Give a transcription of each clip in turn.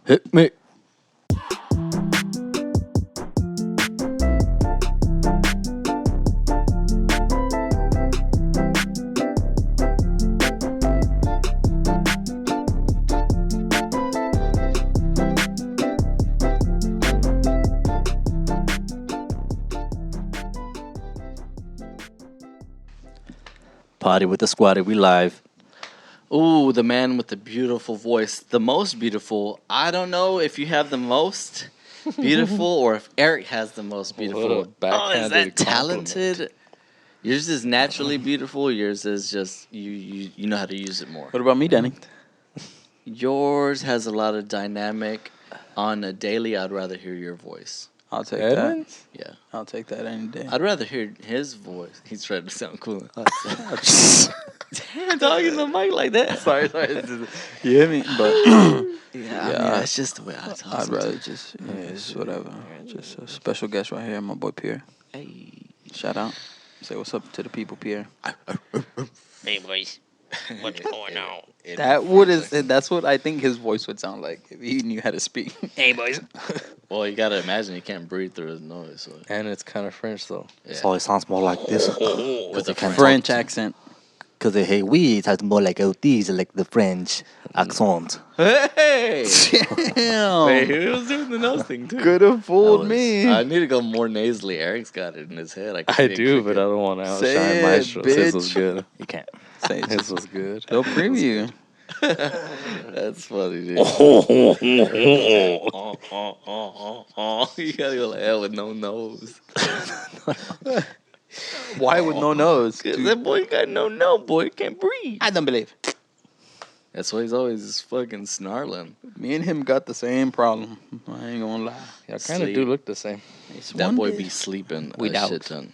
Hit me. Poddie with the Squaddie, we live. Ooh, the man with the beautiful voice. The most beautiful. I don't know if you have the most beautiful or if Eric has the most beautiful. Is that talented? Yours is naturally beautiful. Yours is just, you know how to use it more. What about me, Danny? Yours has a lot of dynamic. On a daily, I'd rather hear your voice. I'll take that. Yeah. I'll take that any day. I'd rather hear his voice. He's trying to sound cool. Damn, talking to the mic like that. Sorry. You hear me? But yeah, it's just the way I talk. I'd rather just, it's whatever. Just a special guest right here, my boy Pierre. Hey. Shout out. Say what's up to the people, Pierre. Hey, boys. What's going on? That's what I think his voice would sound like if he knew how to speak. Hey, boys. Well, you gotta imagine he can't breathe through his nose. So. And it's kind of French, though. Yeah. So it sounds more like this. With a French accent. Because they hate we, it has more like these, like the French accent. Hey! Damn. Wait, he was doing the nose thing, too. Could have fooled me. I need to go more nasally. Eric's got it in his head. I do, but I don't want to outshine Maestro. His was good. You can't. His was good. They'll preview. That's funny, dude. You gotta go like hell with no nose. Why with no nose? Because that boy got no boy. He can't breathe. I don't believe. That's why he's always fucking snarling. Me and him got the same problem. I ain't gonna lie. Y'all kind of do look the same. That boy be sleeping We a doubt. shit ton.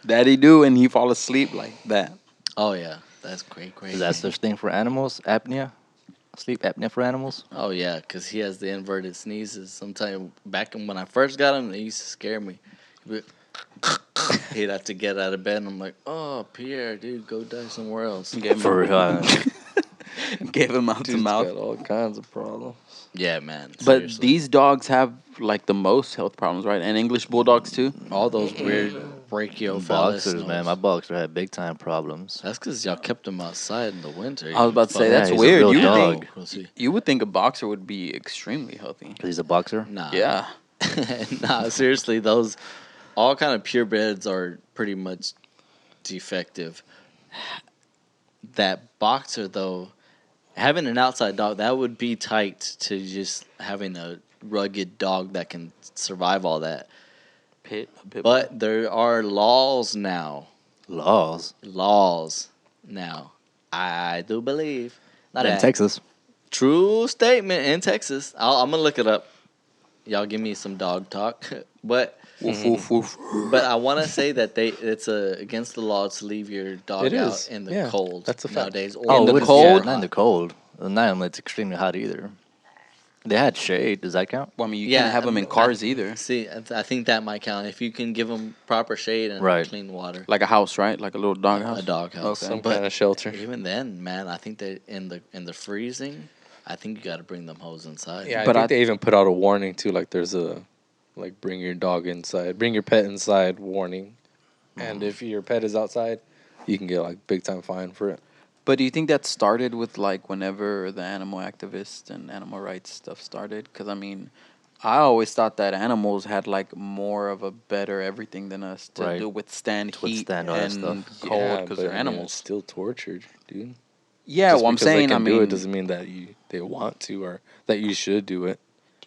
Daddy do, and he fall asleep like that. Oh, yeah. That's great. Is that such thing for animals? Apnea? Sleep apnea for animals? Oh, yeah, because he has the inverted sneezes. Sometimes back when I first got him, it used to scare me. He'd have to get out of bed, and I'm like, oh, Pierre, dude, go die somewhere else. Gave him mouth to mouth. Got all kinds of problems. Yeah, man. But Seriously. these dogs have like the most health problems, right? And English bulldogs too. All those weird brachiocephalus. Boxers, man. My boxer had big time problems. That's because y'all kept them outside in the winter. I was about to say, that's he's a weird. real dog. You would think a boxer would be extremely healthy. Because he's a boxer? Nah. Yeah. Nah, seriously, those all kind of purebreds are pretty much defective. That boxer, though, having an outside dog, that would be tight to just having a rugged dog that can survive all that. But there are laws now. Laws now. I do believe. Not in Texas. True statement in Texas. I'm going to look it up. Y'all give me some dog talk. But but I want to say that it's against the law to leave your dog out in the cold. That's a fact. Nowadays. In the cold? Yeah, not in the cold. Not when it's extremely hot either. They had shade. Does that count? Well, I mean, you can't have them in cars either. See, I think that might count if you can give them proper shade and clean water. Like a house, right? Like a little dog house. A dog house. Okay. Some kind of shelter. Even then, man, I think that in the freezing, I think you got to bring them hoes inside. Yeah, but I think they even put out a warning too. Like there's a bring your dog inside, bring your pet inside warning, and if your pet is outside, you can get like big time fine for it. But do you think that started with like whenever the animal activists and animal rights stuff started? Because I mean, I always thought that animals had like more of a better everything than us to withstand heat and cold because they're animals. It's still tortured, dude. Yeah, just well, I'm saying, they can do it doesn't mean that they want to or that you should do it.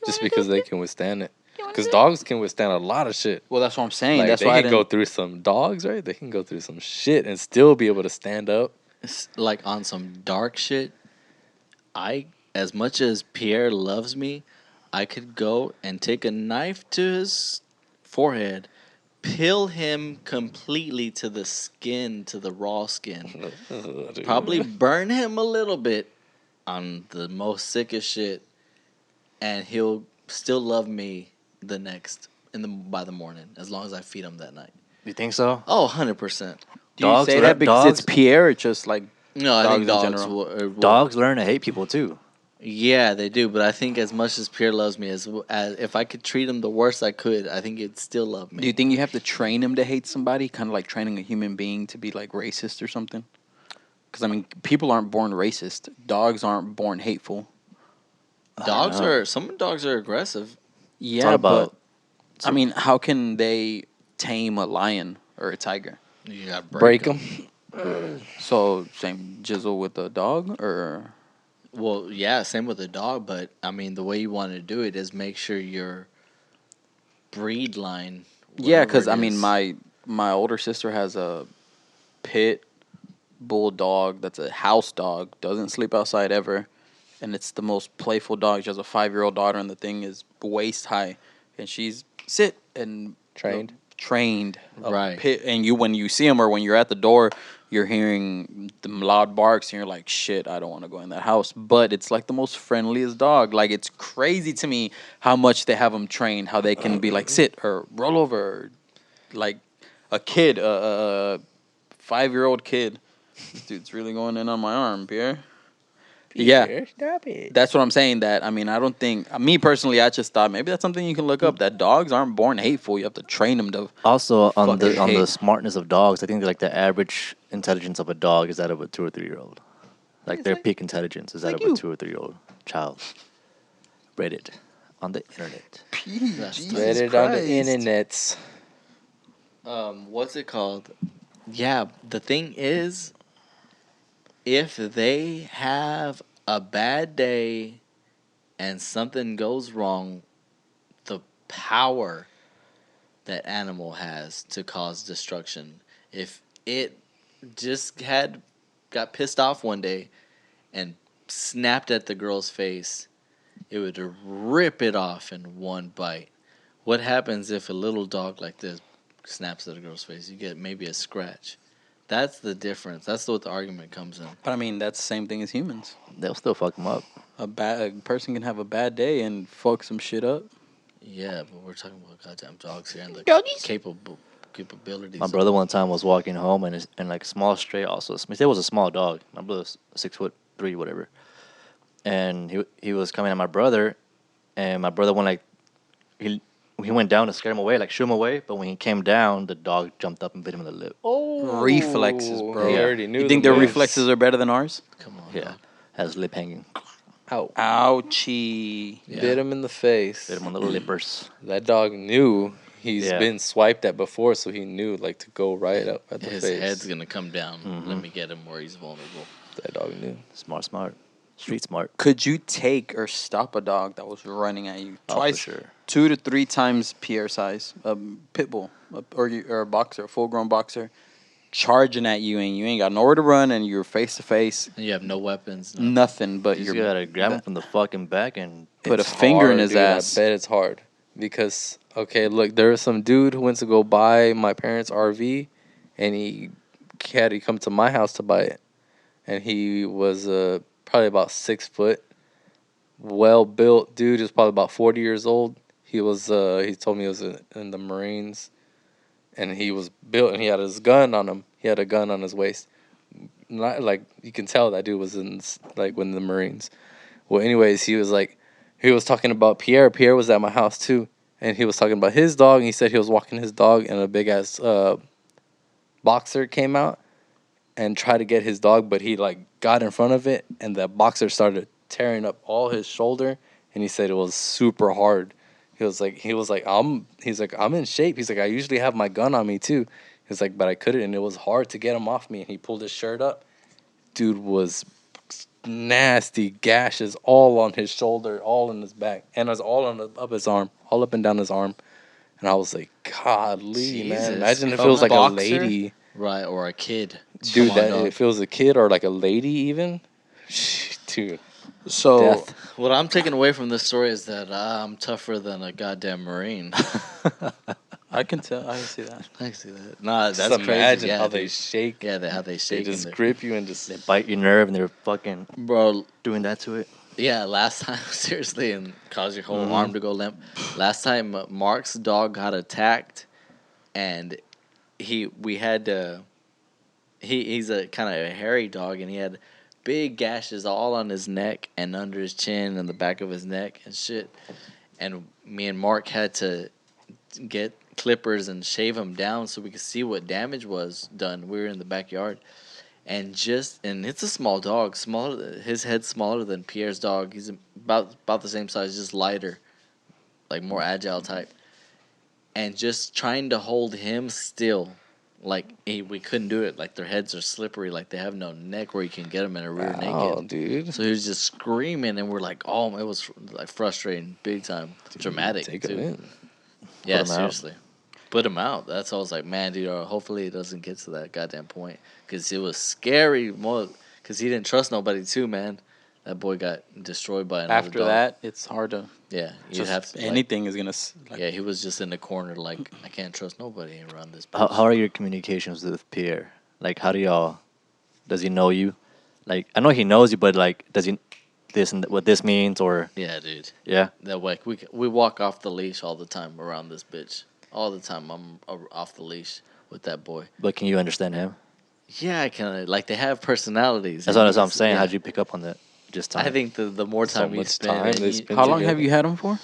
Just because they can withstand it. Because dogs can withstand a lot of shit. Well, that's what I'm saying. Like, that's they why can go through some dogs, right? They can go through some shit and still be able to stand up. It's like on some dark shit. As much as Pierre loves me, I could go and take a knife to his forehead, peel him completely to the skin, to the raw skin. Probably burn him a little bit on the most sickest shit, and he'll still love me by the morning, as long as I feed him that night. You think so? Oh, 100%. Do you say that because it's Pierre or just like No, I think dogs in general? dogs Dogs learn to hate people too. Yeah, they do. But I think as much as Pierre loves me, as if I could treat him the worst I could, I think he'd still love me. Do you think you have to train him to hate somebody? Kind of like training a human being to be like racist or something? Because I mean, people aren't born racist. Dogs aren't born hateful. Some dogs are aggressive. Yeah, about but I mean, how can they tame a lion or a tiger? You gotta Break break them. them. So same jizzle with a dog, or Well, yeah, same with a dog. But I mean, the way you want to do it is make sure your breed line. yeah, whatever because it I mean, is- my older sister has a pit bulldog that's a house dog, doesn't sleep outside ever, and it's the most playful dog. She has a 5-year-old daughter, and the thing is waist high, and she's sit and Trained. trained a Right. pit, and you when you see them or when you're at the door, you're hearing them loud barks, and you're like, shit, I don't want to go in that house. But it's like the most friendliest dog. Like it's crazy to me how much they have them trained, how they can be like sit or roll over, or like a kid, a 5-year-old kid. This dude's really going in on my arm, Pierre. Yeah, Stop it. that's what I'm saying. That I mean, I don't think me personally. I just thought maybe that's something you can look up. That dogs aren't born hateful. You have to train them to. Also, on the Fucking hate. smartness of dogs, I think like the average intelligence of a dog is that of a 2 or 3-year-old. Like their peak intelligence is that of a 2 or 3-year-old child. Read it on the internet. Read it on the internets. What's it called? Yeah, the thing is, if they have a bad day and something goes wrong, the power that animal has to cause destruction. If it just got pissed off one day and snapped at the girl's face, it would rip it off in one bite. What happens if a little dog like this snaps at a girl's face? You get maybe a scratch. That's the difference. That's what the argument comes in. But I mean, that's the same thing as humans. They'll still fuck them up. A person can have a bad day and fuck some shit up. Yeah, but we're talking about goddamn dogs here and the Doggies? capabilities. My brother one time was walking home and like small stray also. It was a small dog. My brother's 6'3", whatever. And he was coming at my brother, and my brother went like he went down to scare him away, like shoo him away. But when he came down, the dog jumped up and bit him in the lip. Oh, Reflexes, bro. He Yeah. already knew. You think the their moves. reflexes are better than ours? Come on. Yeah, dog. has lip hanging. Ow. Ouchie. Yeah. Bit him in the face. Bit him on the lippers. That dog knew he's Yeah. been swiped at before, so he knew like to go right up at the His face. head's gonna come down. Mhm. Let me get him where he's vulnerable. That dog knew. Smart. Street smart. Could you take or stop a dog that was running at you Oh, twice, for sure. 2 to 3 times Pierre size, a pit bull, or a boxer, a full-grown boxer, charging at you, and you ain't got nowhere to run, and you're face to face, And you have no weapons. nothing but You your just gotta grab him from the fucking back and put It's a finger in hard, his dude. ass. I bet it's hard because look, there was some dude who went to go buy my parents' RV, and he had to come to my house to buy it, and he was probably about 6 foot, well built dude. He was probably about 40 years old. He was he told me he was in the Marines, and he was built, and he had his gun on him. He had a gun on his waist. Not like you can tell that dude was in like when the Marines. Well, anyways, he was talking about Pierre. Pierre was at my house too, and he was talking about his dog. And he said he was walking his dog, and a big ass boxer came out and tried to get his dog, but he like got in front of it, and the boxer started tearing up all his shoulder, and he said it was super hard. He's like I'm in shape. He's like I usually have my gun on me too. He's like but I couldn't, and it was hard to get him off me. And he pulled his shirt up. Dude was nasty gashes all on his shoulder, all in his back, and it was all on up his arm, all up and down his arm. And I was like, godly, man. Jesus. Imagine if A it was like boxer? a lady. Right, or a kid. Dude, Come on, that dog. if it was a kid or like a lady even. Dude. So Death. What I'm taking away from this story is that I'm tougher than a goddamn Marine. I can tell. I can see that. I see that. Nah, Just that's crazy. imagine Yeah, how they dude. shake. Yeah, how they They shake. just and grip you and just. they bite your nerve and they're fucking Bro, doing that to it. yeah, last time, seriously, and cause your whole Mhm. arm to go limp. Last time, Mark's dog got attacked, and he's a kind of a hairy dog, and he had big gashes all on his neck and under his chin and the back of his neck and shit. And me and Mark had to get clippers and shave him down so we could see what damage was done. We were in the backyard. And it's a small dog. His head's smaller than Pierre's dog. He's about the same size, just lighter, like more agile type. And just trying to hold him still, like we couldn't do it. Like their heads are slippery, like they have no neck where you can get them in a rear naked. Dude. So he was just screaming, and we're like, oh, it was like frustrating, big time, dramatic. Take too. him in. Yeah, Put him out. seriously. Put him out. That's all I was like, man, dude, hopefully it doesn't get to that goddamn point. Because it was scary more because he didn't trust nobody too, man. That boy got destroyed by another After dog. that, it's hard to. Yeah, you Just have to, anything is gonna. yeah, he was just in the corner like, I can't trust nobody around this bitch. How are your communications with Pierre? Like, how do y'all? Does he know you? Like, I know he knows you, but like, does he this and what this means or? Yeah, dude. Yeah. That like we walk off the leash all the time around this bitch. All the time I'm off the leash with that boy. But can you understand him? Yeah, I kind of like they have personalities. That's what I'm saying. Yeah. How'd you pick up on that? Just time. I think the more So time we much spend, time and they you- spend How long have together. you had him for?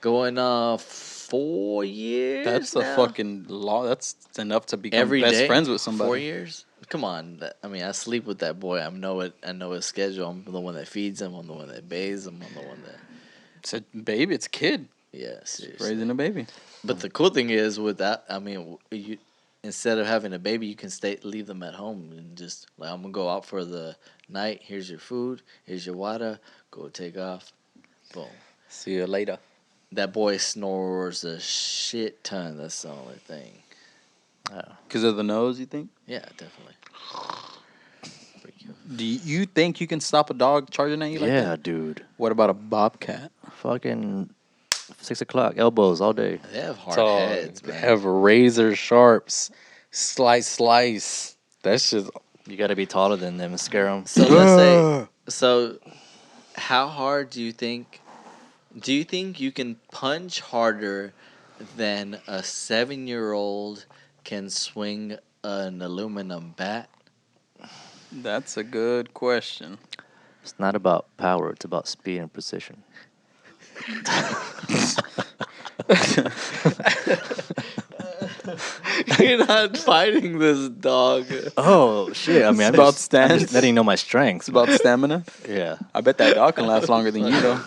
going 4 years. That's now? a fucking law. That's enough to become Every best day? friends with somebody. 4 years. Come on, I mean, I sleep with that boy. I know it. I know his schedule. I'm the one that feeds him. I'm the one that bathes him. I'm the one that. It's a baby. It's a kid Yeah, seriously. raising a baby. But the cool thing is with that, I mean, you instead of having a baby, you can leave them at home and just like I'm gonna go out for the night. Here's your food. Here's your water. Go take off. Boom. See you later. That boy snores a shit ton. That's the only thing. Because of the nose, you think? Yeah, definitely. Freak you. Do you think you can stop a dog charging at you like yeah, that? dude. What about a bobcat? Fucking 6 o'clock, elbows all day. They have hard So, heads, they man. have razor sharps. Slice. That's just You got to be taller than them and scare them. So let's say, so how hard do you think you can punch harder than a 7-year-old can swing an aluminum bat? That's a good question. It's not about power. It's about speed and precision. You're not fighting this dog. Oh shit! I mean, It's I'm about just, I'm just stance. letting you know my strengths. It's about stamina. Yeah. I bet that dog can last longer than you, though.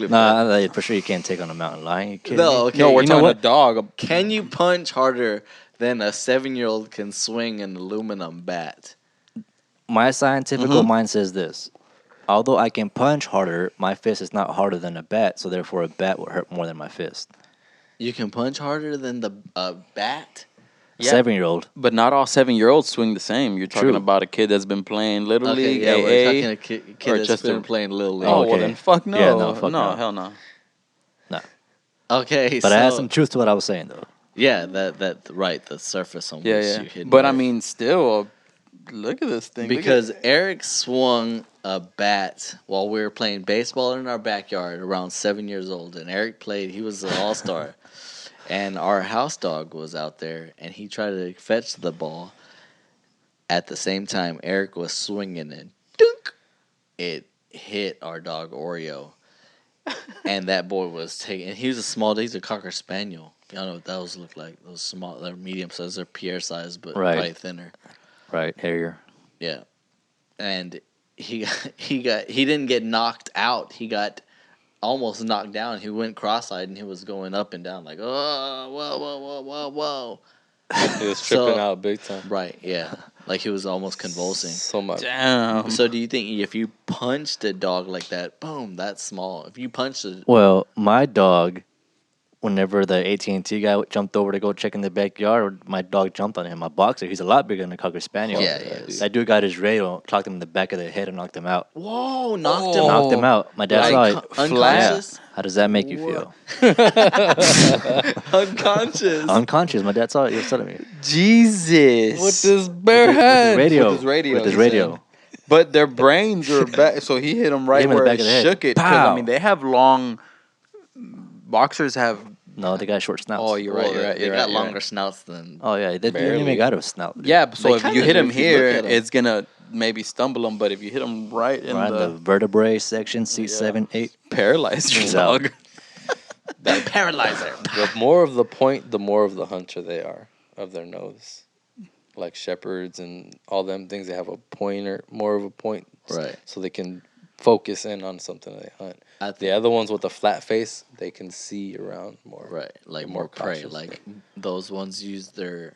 Nah, for sure you can't take on a mountain lion. You kidding me? No, okay. No, we're You know talking what? a dog. Can you punch harder than a 7-year-old can swing an aluminum bat? My scientific mind says this. Although I can punch harder, my fist is not harder than a bat, so therefore a bat would hurt more than my fist. You can punch harder than the bat? Yeah. 7-year-old. But not all 7-year-olds swing the same. You're talking True. about a kid that's been playing Little League, yeah, we're AA. talking a kid or that's just been a- playing Little League. Oh, Okay. well then fuck no. Yeah, no, fuck no. Hell no. Okay, But I had some truth to what I was saying, though. Yeah, that right, the surface on Yeah, which yeah. you hit. But I mean, still, look at this thing. Look because at, Eric swung a bat while we were playing baseball in our backyard around 7 years old, and Eric played. He was an all-star, and our house dog was out there, and he tried to fetch the ball. At the same time, Eric was swinging, and dunk, it hit our dog Oreo, and that boy was taking. And he was a small. He's a cocker spaniel. Y'all know what those look like? Those small, they're medium size. They're Pierre size, but Right. probably thinner. Right, Harrier. Yeah, and he didn't get knocked out. He got almost knocked down. He went cross-eyed and he was going up and down like, oh, whoa. he was tripping So- out big time. Right, yeah, like he was almost convulsing. So much. damn. So do you think if you punched a dog like that, boom, that's small. If you punched a Well, my dog, whenever the AT&T guy jumped over to go check in the backyard, my dog jumped on him. My boxer, he's a lot bigger than a Cocker Spaniel. Yeah, he is. That dude got his radio, clocked him in the back of the head and knocked him out. whoa, knocked him Knocked him out. My dad saw like it. unconscious. How does that make you feel? Unconscious. Unconscious. My dad saw it. He was telling me. Jesus. With this bare head. Radio. With his radio, With his he radio. said. But their brains are back. So he hit him right Hit him in the where back it of the head. shook it. 'Cause, Pow. I mean, they have long. Boxers have No, they got short snouts. Oh, you're right. They got longer snouts than. Oh yeah, they didn't Barely. even got a snout. Dude. Yeah, so They if you kinda hit do him if you here, look at 'em. it's gonna maybe stumble him. But if you hit him right in Right in the vertebrae section, C7, 8. paralyze your He's out. dog. That paralyzer. The more of the point, the more of the hunter they are of their nose. Like shepherds and all them things, they have a pointer, more of a point, Right. so they can focus in on something they hunt. The other ones with the flat face, they can see around more. Right, like They're more more prey. cautious. Like those ones use their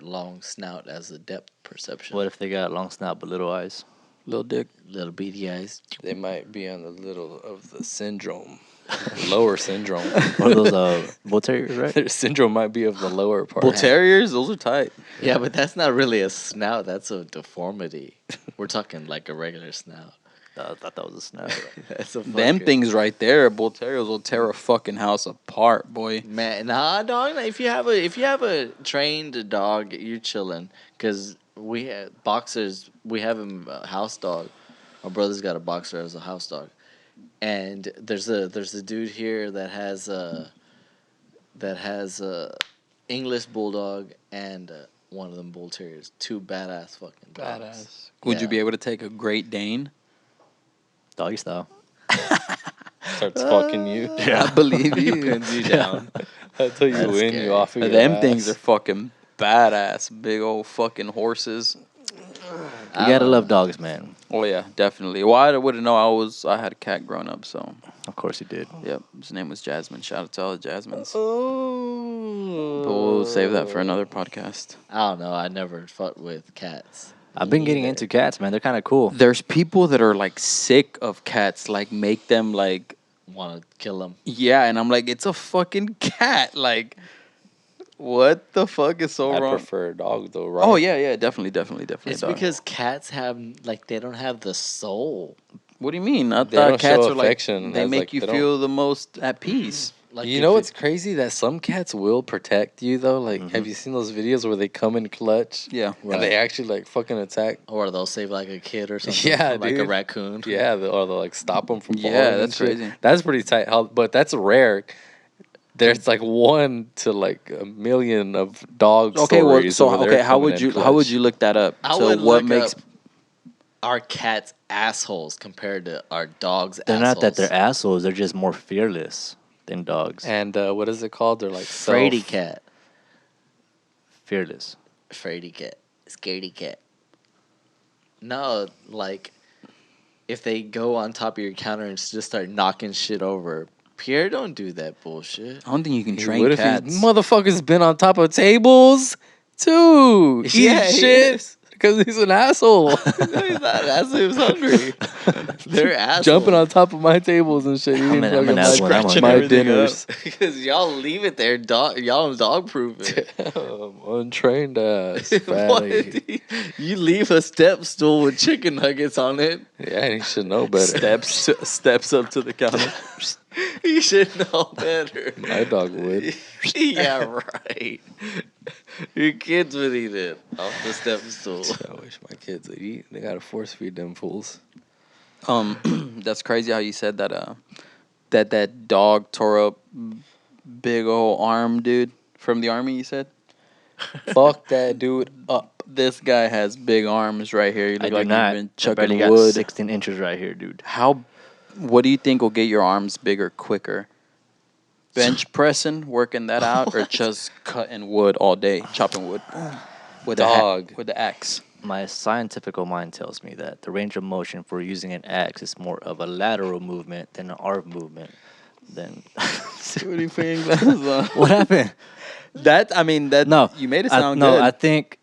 long snout as a depth perception. What if they got long snout but little eyes? Little dick. Little beady eyes. They might be on the little of the syndrome, lower syndrome. What are those bull terriers, right? Their syndrome might be of the lower part. Bull terriers, those are tight. Yeah, but that's not really a snout. That's a deformity. We're talking like a regular snout. I thought that was a snout. That's a Them fucking- things right there, bull terriers will tear a fucking house apart, boy. Man, nah, dog. If you have a trained dog, you're chilling. Cause we have boxers. We have him a house dog. My brother's got a boxer as a house dog, and there's a dude here that has a English bulldog and one of them bull terriers. Two badass fucking dogs. Would you Yeah. be able to take a Great Dane? Doggy style. Starts fucking you. I believe He you. pins you down. Until you That's win, scary. you off of your Them ass. things are fucking badass. Big old fucking horses. You gotta love dogs, man. Oh yeah, definitely. Well, I wouldn't know. I had a cat growing up, so Of course you did. yep. His name was Jasmine. Shout out to all the Jasmines. But Oh. we'll save that for another podcast. I don't know. I never fucked with cats. I've been getting into cats, man. They're kind of cool. There's people that are like sick of cats, like make them like Want to kill them. yeah, and I'm like, it's a fucking cat. Like, what the fuck is so I wrong? prefer a dog though, right? Oh yeah, definitely. It's dog. because cats have they don't have the soul. What do you mean? I They thought don't cats show are like affection they as, make like, you they don't- feel the most at peace. Like You if know what's crazy? That some cats will protect you though. Like, have you seen those videos where they come in clutch? Yeah. And they actually like fucking attack. or they'll save like a kid or something. Yeah, from, like a dude. raccoon. Yeah, or they'll like stop them from falling. Yeah, and that's shit. crazy. That's pretty tight. But that's rare. There's like 1 to like 1 million of dog Okay, well, stories. so where they're how coming would in you clutch. look that up? I so would what look makes up our cats assholes compared to our dogs. They're not that assholes. they're assholes. They're just more fearless than dogs. And what is it called? They're like Fraidy self- cat, Fearless. fraidy cat, scaredy cat. No, like if they go on top of your counter and just start knocking shit over. Pierre, don't do that bullshit. I don't think you can Dude, train what if cats. these motherfuckers been on top of tables too? Yeah, Eat he shit is. because he's an asshole. No, he's not. That's he was hungry. They're assholes. Jumping on top of my tables and shit. Eating I'm fucking an asshole when I'm my, hungry. my everything dinners. up. Because y'all leave it there, dog. Y'all dog proof it. Untrained ass. What? Fatty. You leave a step stool with chicken nuggets on it. Yeah, he should know better. steps up to the counter. You should know better. My dog would. Yeah, right. Your kids would eat it off the step stool. I wish my kids would eat. They gotta force feed them fools. That's crazy how you said that. That dog tore up big old arm, dude, from the army. You said Fuck that dude up. this guy has big arms right here. You I look do like not. you've been I barely chucking got wood. 16 inches right here, dude. What do you think will get your arms bigger quicker? Bench pressing, working that out, or just cutting wood all day, chopping wood with Dog. with the axe? My scientific mind tells me that the range of motion for using an axe is more of a lateral movement than an arm movement. Than What are you putting glasses on? what happened? No, you made it sound good. I think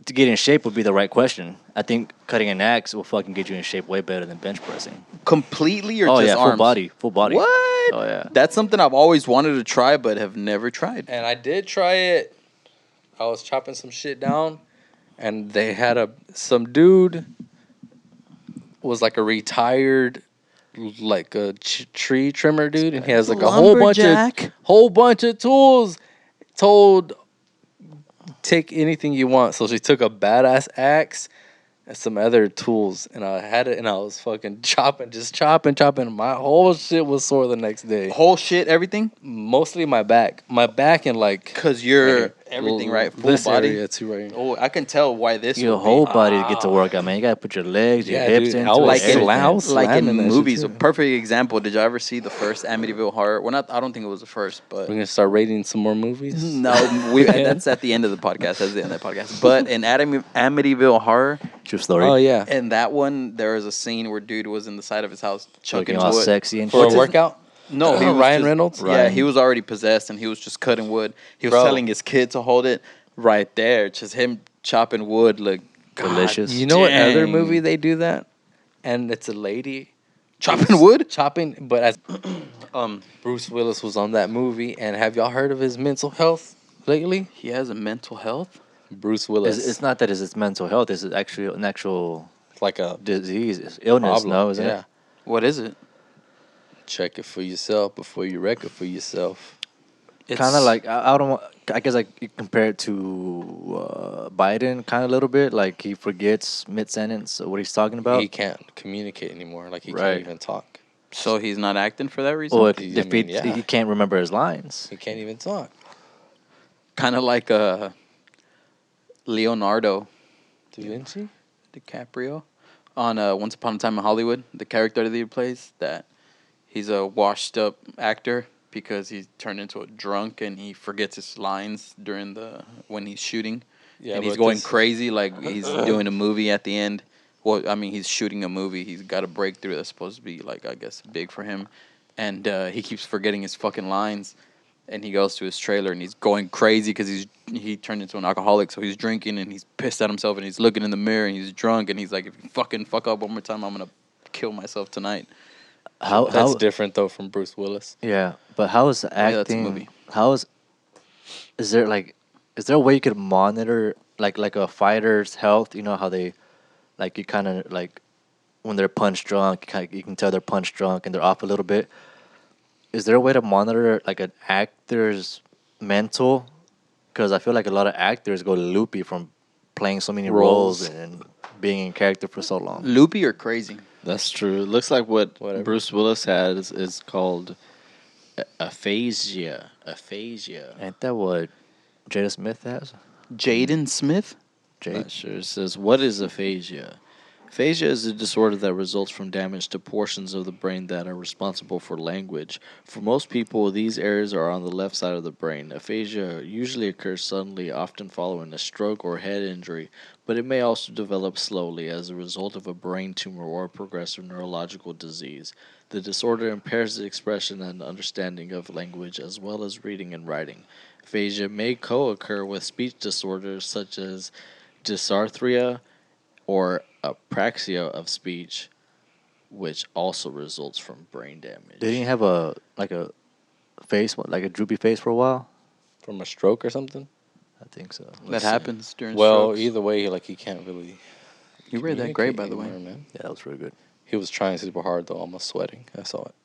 to get in shape would be the right question. I think cutting an axe will fucking get you in shape way better than bench pressing. Completely or Oh just yeah, arms? full body. What? Oh yeah. That's something I've always wanted to try, but have never tried. And I did try it. I was chopping some shit down, and they had some dude was like a retired like a tree trimmer dude, and he has like a Lumberjack. whole bunch of tools. Told take anything you want, so she took a badass axe and some other tools, and I had it, and I was fucking chopping. My whole shit was sore the next day. Whole shit, everything? Mostly my back, and like Because you're right everything, right? Full this body. area too, right here. Oh, I can tell why this Your would whole be. body to get to work out, man. You gotta put your legs, your Yeah, hips dude, into I was like everything. like in slamming that shit, movies. A too. perfect example. Did y'all ever see the first Amityville Horror? Well, not. I don't think it was the first, but We're gonna start rating some more movies. no, that's at the end of the podcast. That's the end of the podcast. But in Amityville Horror, True story. Oh yeah, in that one, there was a scene where dude was in the side of his house chucking Looking all wood. sexy and for shit. a workout. No, he was Ryan just- Reynolds. Yeah, he was already possessed, and he was just cutting wood. He was Bro. telling his kid to hold it right there. Just him chopping wood, like God Delicious. You know what other dang. movie they do that? And it's a lady chopping wood? chopping, but as Bruce Willis was on that movie. And have y'all heard of his mental health lately? He has a mental health. Bruce Willis. It's not that it's mental health. It's actually an actual like a disease, it's illness. problem. No, isn't yeah. it? What is it? Check it for yourself before you wreck it for yourself. Kind of like I don't. I guess like you compare it to Biden, kind of a little bit. Like he forgets mid sentence what he's talking about. He can't communicate anymore. Like he Right. can't even talk. So he's not acting for that reason. Or it I mean, defeats. yeah. He can't remember his lines. He can't even talk. Kind of like Leonardo Da Vinci? DiCaprio on Once Upon a Time in Hollywood. The character that he plays, that he's a washed up actor because he's turned into a drunk and he forgets his lines during when he's shooting. Yeah, and he's but going this- crazy like he's doing a movie at the end. Well, I mean, he's shooting a movie. He's got a breakthrough that's supposed to be like, I guess, big for him, and he keeps forgetting his fucking lines. And he goes to his trailer and he's going crazy because he turned into an alcoholic. So he's drinking and he's pissed at himself and he's looking in the mirror and he's drunk and he's like, if you fucking fuck up one more time, I'm gonna kill myself tonight. That's different though from Bruce Willis. Yeah, but how is yeah, that's a acting? movie. Is there a way you could monitor like a fighter's health? You know how they, like you kind of like when they're punch drunk, you can tell they're punch drunk and they're off a little bit. Is there a way to monitor like an actor's mental? Because I feel like a lot of actors go loopy from playing so many roles and being in character for so long. Loopy or crazy? That's true. It looks like what Whatever. Bruce Willis had is called aphasia. Aphasia. Ain't that what Jada Smith has? Jaden Smith? Not sure. It says, what is aphasia? Aphasia is a disorder that results from damage to portions of the brain that are responsible for language. For most people, these areas are on the left side of the brain. Aphasia usually occurs suddenly, often following a stroke or head injury, but it may also develop slowly as a result of a brain tumor or a progressive neurological disease. The disorder impairs the expression and understanding of language as well as reading and writing. Aphasia may co-occur with speech disorders such as dysarthria or apraxia of speech, which also results from brain damage. Didn't he have a face, like a droopy face for a while? From a stroke or something? I think so. That happens during Well, strokes. either way, like he can't really. You read that great, by the way. anymore, man. Yeah, that was really good. He was trying super hard though, almost sweating. I saw it.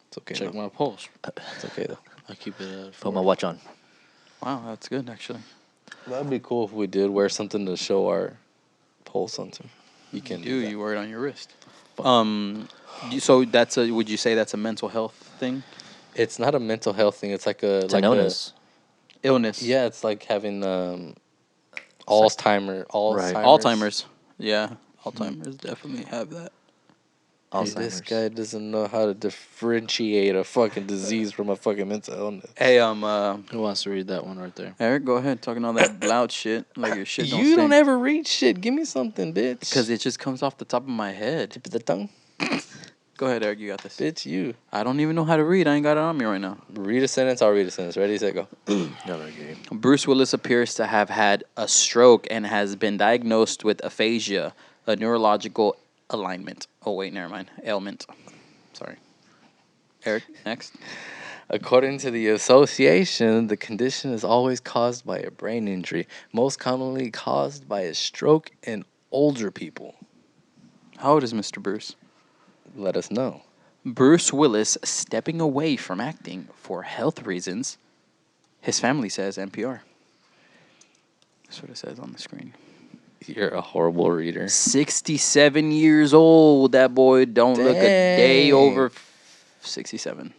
It's okay. Check though. my pulse. It's okay though. I keep it at Put my watch on. Wow, that's good, actually. That'd be cool if we did wear something to show our pulse on some. You can Do you wear it on your wrist? So would you say that's a mental health thing? It's not a mental health thing. It's like a It's an illness. Illness. Yeah, it's like having Alzheimer's. Alzheimer's. Yeah. Alzheimer's definitely have that. Hey, this guy doesn't know how to differentiate a fucking disease from a fucking mental illness. Hey, Who wants to read that one right there? Eric, go ahead, talking all that loud shit like your shit don't You don't stink. ever read shit. Give me something, bitch. Because it just comes off the top of my head. tip of the tongue, Go ahead, Eric, you got this. bitch. You I don't even know how to read. I ain't got it on me right now. read a sentence. I'll read a sentence. Ready, set, go. Bruce Willis appears to have had a stroke and has been diagnosed with aphasia, a neurological alignment. Oh, wait, never mind. Ailment. Sorry. Eric, next. According to the association, the condition is always caused by a brain injury, most commonly caused by a stroke in older people. How old is Mr. Bruce? Let us know. Bruce Willis stepping away from acting for health reasons, his family says NPR. That's what it says on the screen. You're a horrible reader. 67 years old. That boy don't look a day Dang. over 67.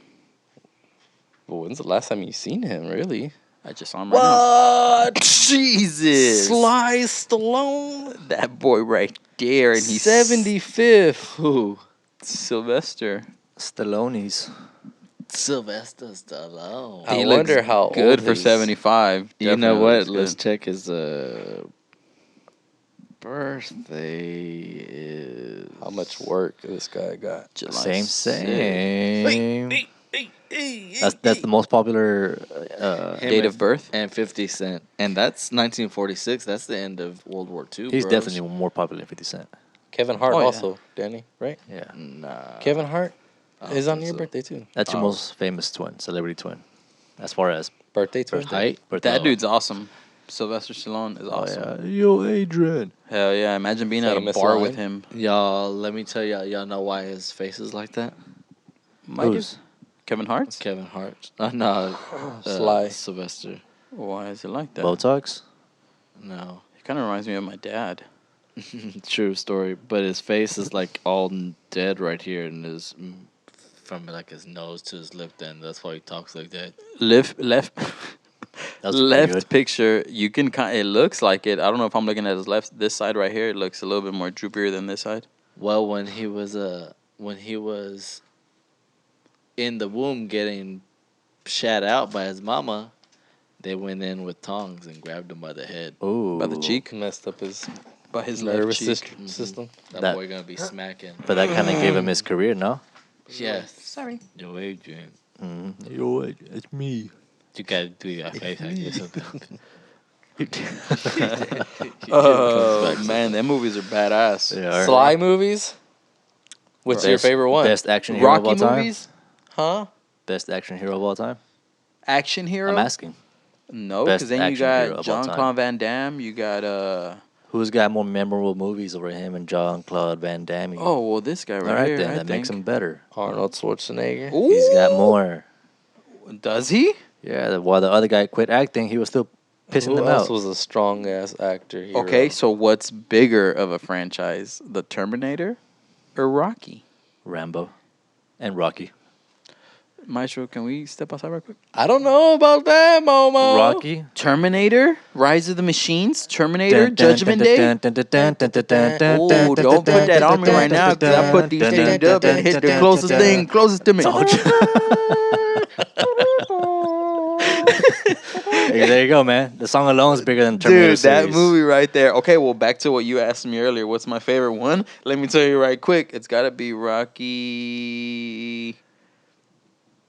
Well, when's the last time you seen him? Really? I just saw him right now. What? Jesus. Sly Stallone. That boy right there. And he's 75th. Who? Sylvester. Stallone's. Sylvester Stallone. I He wonder looks how good old for he's- 75. You know Definitely what? looks Let's good. check his birthday is. How much work this guy got? July Same. That's the most popular. Him Date and- of birth? and 50 Cent, and that's 1946. That's the end of World War II. He's bros. definitely more popular than 50 Cent. Kevin Hart Oh, yeah. also, Danny, right? Yeah. Nah. Kevin Hart I don't is on think your so. birthday too. That's your Oh. most famous twin, celebrity twin. As far as Birthday twin. Height. birthday. That dude's awesome. Sylvester Stallone is awesome. Oh, yeah. Yo, Adrian. Hell yeah. Imagine being at a Famous bar line. with him. Y'all, let me tell y'all know why his face is like that? Who's? Kevin Hart's? Kevin Hart. No, Sly. Sylvester. Why is it like that? Botox? No. It kind of reminds me of my dad. True story. But his face is like all dead right here, and his from like his nose to his lip. Then that's why he talks like that. Left That's left good. picture, you can kind. It looks like it. I don't know if I'm looking at his left. This side right here, it looks a little bit more droopier than this side. Well, when he was in the womb getting shat out by his mama, they went in with tongs and grabbed him by the head. Ooh. By the cheek, Messed up his by his left nervous cheek. system. That, That- boy gonna be smacking. But that kind of gave him his career, no? Yes. Sorry. Yo, Adrian. Yo, it's me. You gotta do your face like this. Oh man, them movies are badass. Yeah. Sly movies. What's your favorite one? Best action hero of Rocky all time? movies, Huh? Best action hero of all time? action hero. I'm asking. No, Best because then you action hero of got all John time. Claude Van Damme. You got Who's got more memorable movies over him and Jean-Claude Van Damme? Oh well, this guy all right, right here. then. I That makes him think. better. Arnold Schwarzenegger. He's got more. Does he? Yeah, while the other guy quit acting, he was still pissing Who them else out. was a strong ass actor? Hero? Okay, so what's bigger of a franchise, The Terminator or Rocky? Rambo and Rocky. Maestro, can we step outside real quick? I don't know about that, Momo. Rocky. Terminator, Rise of the Machines, Terminator, Judgment Day. Oh, don't put that on me right now because I put these things up and hit the closest thing closest to me. Hey, there you go, man. The song alone is bigger than Terminator Dude, that series. movie right there. Okay, well, back to what you asked me earlier. What's my favorite one? Let me tell you right quick. It's got to be Rocky.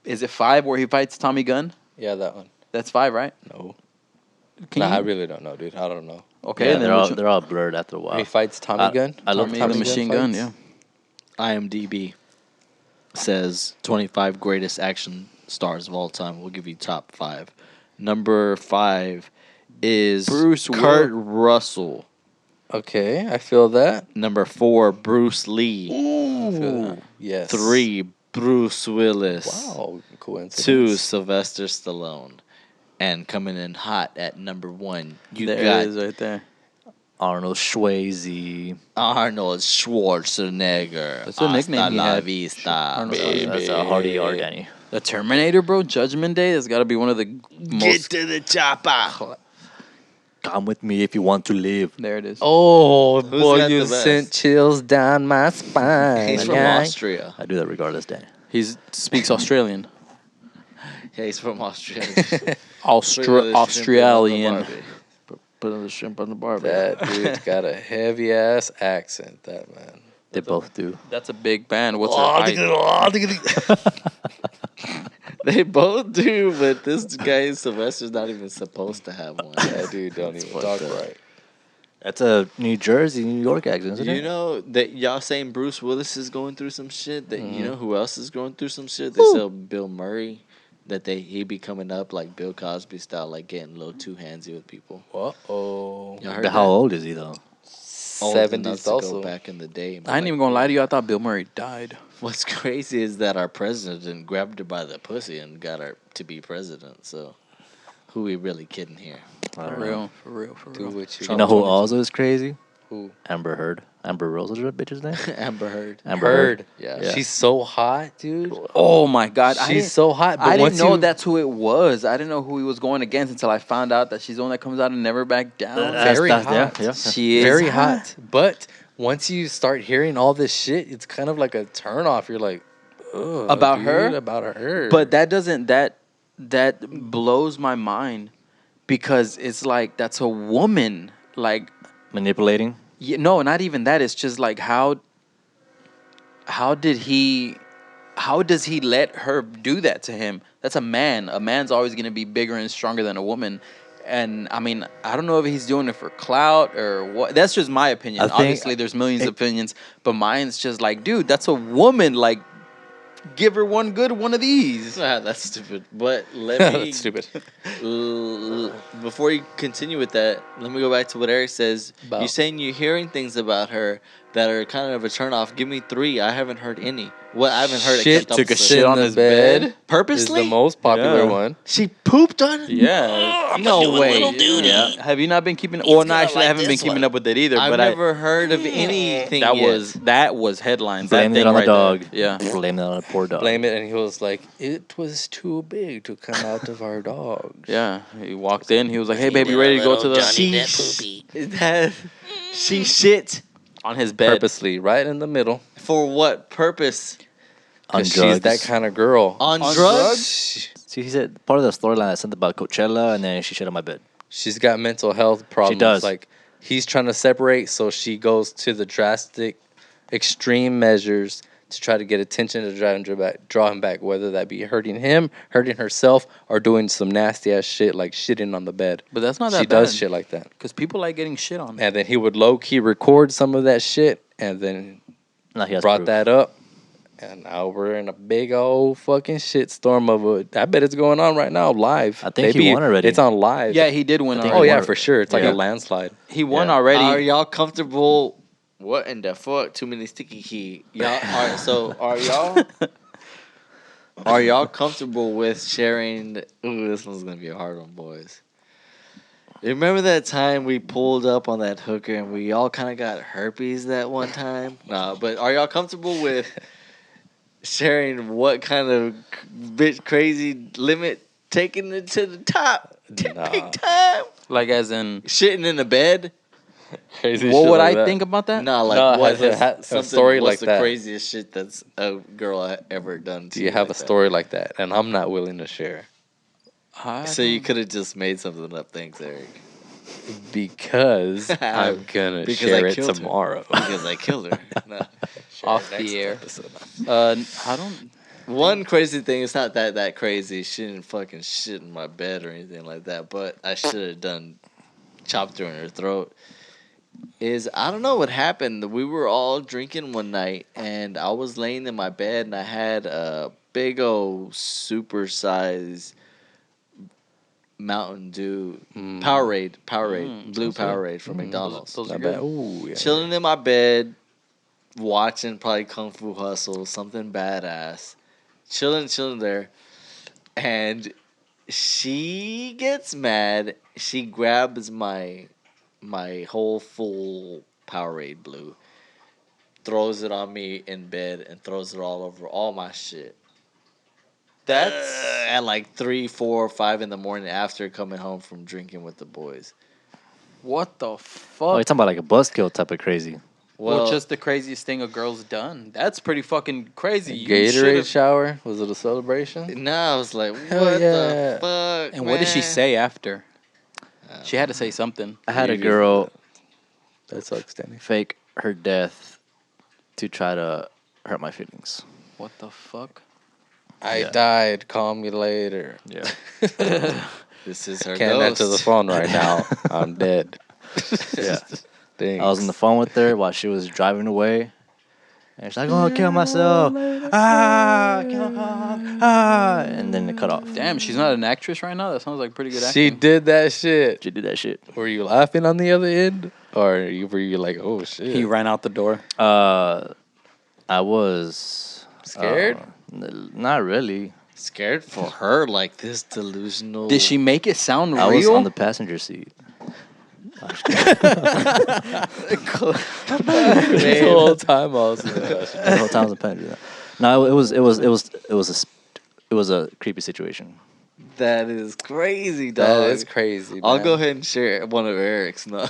Is it 5 where he fights Tommy Gunn? Yeah, that one. That's 5, right? No. Can Nah, I you- really don't know, dude. I don't know. Okay, Yeah, then they're which one? they're all blurred after a while. He fights Tommy Gunn. I love Tommy Tommy the Machine Gun, fights? yeah. IMDb says 25 greatest action stars of all time. We'll give you top 5. Number 5 is Bruce Kurt Russell. Okay, I feel that. Number 4, Bruce Lee. I feel that. Yes. 3, Bruce Willis. Wow, coincidence. 2, Sylvester Stallone. And coming in hot at number 1, you There got it is right there. Arnold Schwarzenegger. Arnold Schwarzenegger. That's the nickname Hasta he la had. vista, Arnold baby. That's a hardy R, Danny. The Terminator, bro. Judgment Day. That's got to be one of the Get most. to the chopper. Come with me if you want to live. There it is. Oh, Who's boy, got you the best? sent chills down my spine. He's from Yeah. Austria. I do that regardless, Danny. He speaks Australian. Yeah, he's from Austria. Australian. Put another shrimp on the barbie. That dude's got a heavy ass accent, that man. They both do. That's a big band. What's their height? They both do, but this guy Sylvester's not even supposed to have one. That dude don't even talk right. That's a New Jersey, New York accent, isn't You it? know that y'all saying Bruce Willis is going through some shit. That you know who else is going through some shit? They sell Bill Murray. That he be coming up like Bill Cosby style, like getting a little too handsy with people. Uh-oh. Y'all heard But how old is he, though? Old 70s enough to also. go back in the day. I ain't even gonna lie to you. I thought Bill Murray died. What's crazy is that our president grabbed her by the pussy and got her to be president. So, who we really kidding here? I For don't know. real, for real, for Do real. what you You know who also is crazy? Who? Amber Heard. Amber Rose is her bitch's name? Amber Heard. Amber Heard. Yeah. She's so hot, dude. Oh my God, She's so hot. But I didn't once know you, that's who it was. I didn't know who he was going against until I found out that she's the one that comes out and never back down. Very hot. Yeah. She is very hot. But once you start hearing all this shit, it's kind of like a turn off. You're like, ugh, About dude, her? About her. But that doesn't that blows my mind because it's like that's a woman. Like Manipulating. no, not even that. It's just like how does he let her do that to him? That's a man. A man's always going to be bigger and stronger than a woman. And I mean, I don't know if he's doing it for clout or what. That's just my opinion. I think Obviously, there's millions of opinions, but mine's just like, dude, that's a woman. Like, give her one of these. That's stupid. But let me. That's stupid. Before you continue with that, let me go back to what Eric says. About- You're saying you're hearing things about her that are kind of a turnoff. Give me 3. I haven't heard any. What I haven't heard Shit except took a opposite. shit on in his the bed. Purposely? is the most popular Yeah. one. She pooped on it? Yeah. No way. Little duty. Yeah. Have you not been keeping? Well, no, gonna actually, I like haven't been this keeping one. up with it either. I've but never heard of anything that yet. was headlines. Blame that it thing on the right dog. there. Yeah. Blame it on the poor dog. Blame it, and he was like, "It was too big to come out of our dogs." Yeah. He walked in. He was like, "Hey, He baby, did a ready to go to little the Johnny Depp poopy. That she shit on his bed?" Purposely, right in the middle. for what purpose? On 'Cause drugs. she's that kind of girl. On, On drugs? See, he said part of the storyline I sent about Coachella, and then she shit on my bed. She's got mental health problems. does. Like, he's trying to separate, so she goes to the drastic, extreme measures to try to get attention to draw him back, whether that be hurting him, hurting herself, or doing some nasty ass shit like shitting on the bed. But that's not that She bad. does shit like that. Because people like getting shit on. And then he would low key record some of that shit, and then No, he has brought proof. that up. And now we're in a big old fucking shit storm of it. I bet it's going on right now, live. I think he won already. It's on live. Yeah, he did win I think Oh already. yeah, won. for sure. It's like Yeah. a landslide. He won Yeah. already. Are y'all comfortable? What in the fuck? Too many sticky key. Are y'all comfortable with sharing? Ooh, this one's gonna be a hard one, boys. Remember that time we pulled up on that hooker and we all kind of got herpes that one time? Nah, but are y'all comfortable with sharing what kind of bitch crazy limit taking it to the top? Nah. Big time. Like as in, Shitting in the bed? Crazy what shit would like I that. think about that? Nah, like No, what has it has had a something- story what's like the that? craziest shit that's a girl ever done to Do you have a like that? story like that? And I'm not willing to share. So you could have just made something up. Thanks, Eric. Because I'm gonna Because share I it killed her. tomorrow. Because I killed her. No. Off Next the air. episode. I don't. One crazy thing, it's not that crazy. She didn't fucking shit in my bed or anything like that, but I should have done chopped her in her throat. Is I don't know what happened. We were all drinking one night and I was laying in my bed and I had a big old super size Mountain Dew Powerade, blue Powerade from McDonald's. Those are Not bad. good. Ooh, yeah. Chilling in my bed, watching probably Kung Fu Hustle, something badass. Chilling there. And she gets mad. She grabs my whole full Powerade blue, throws it on me in bed, and throws it all over all my shit. That's At like 3, 4, 5 in the morning after coming home from drinking with the boys. what the Oh, fuck. you're talking about like a buzzkill type of crazy. Well, just the craziest thing a girl's done. That's pretty fucking crazy. You Gatorade should've- shower? Was it a celebration? Nah, I was like, what Hell yeah. the fuck? And what did she man? say after? She had to say something. I had a You- girl That sucks, Danny. fake her death to try to hurt my feelings. What the fuck? I Yeah. died. Call me later. Yeah. This is her Can't ghost. answer the phone right now. I'm dead. Yeah. Thanks. I was on the phone with her while she was driving away. And she's like, I'm gonna kill myself. And then it cut off. Damn, she's not an actress right now? That sounds like pretty good She acting. did that shit. She did that shit. Were you laughing on the other end? Or were you like, oh shit? He ran out the door. I was Scared? Not really. Scared for her, like this delusional. Did she make it sound I was real? on the passenger seat. The whole time I was The whole time I was planning to do that. No, it was a creepy situation. That is crazy, dog. that is crazy. I'll man. go ahead and share one of Eric's. No.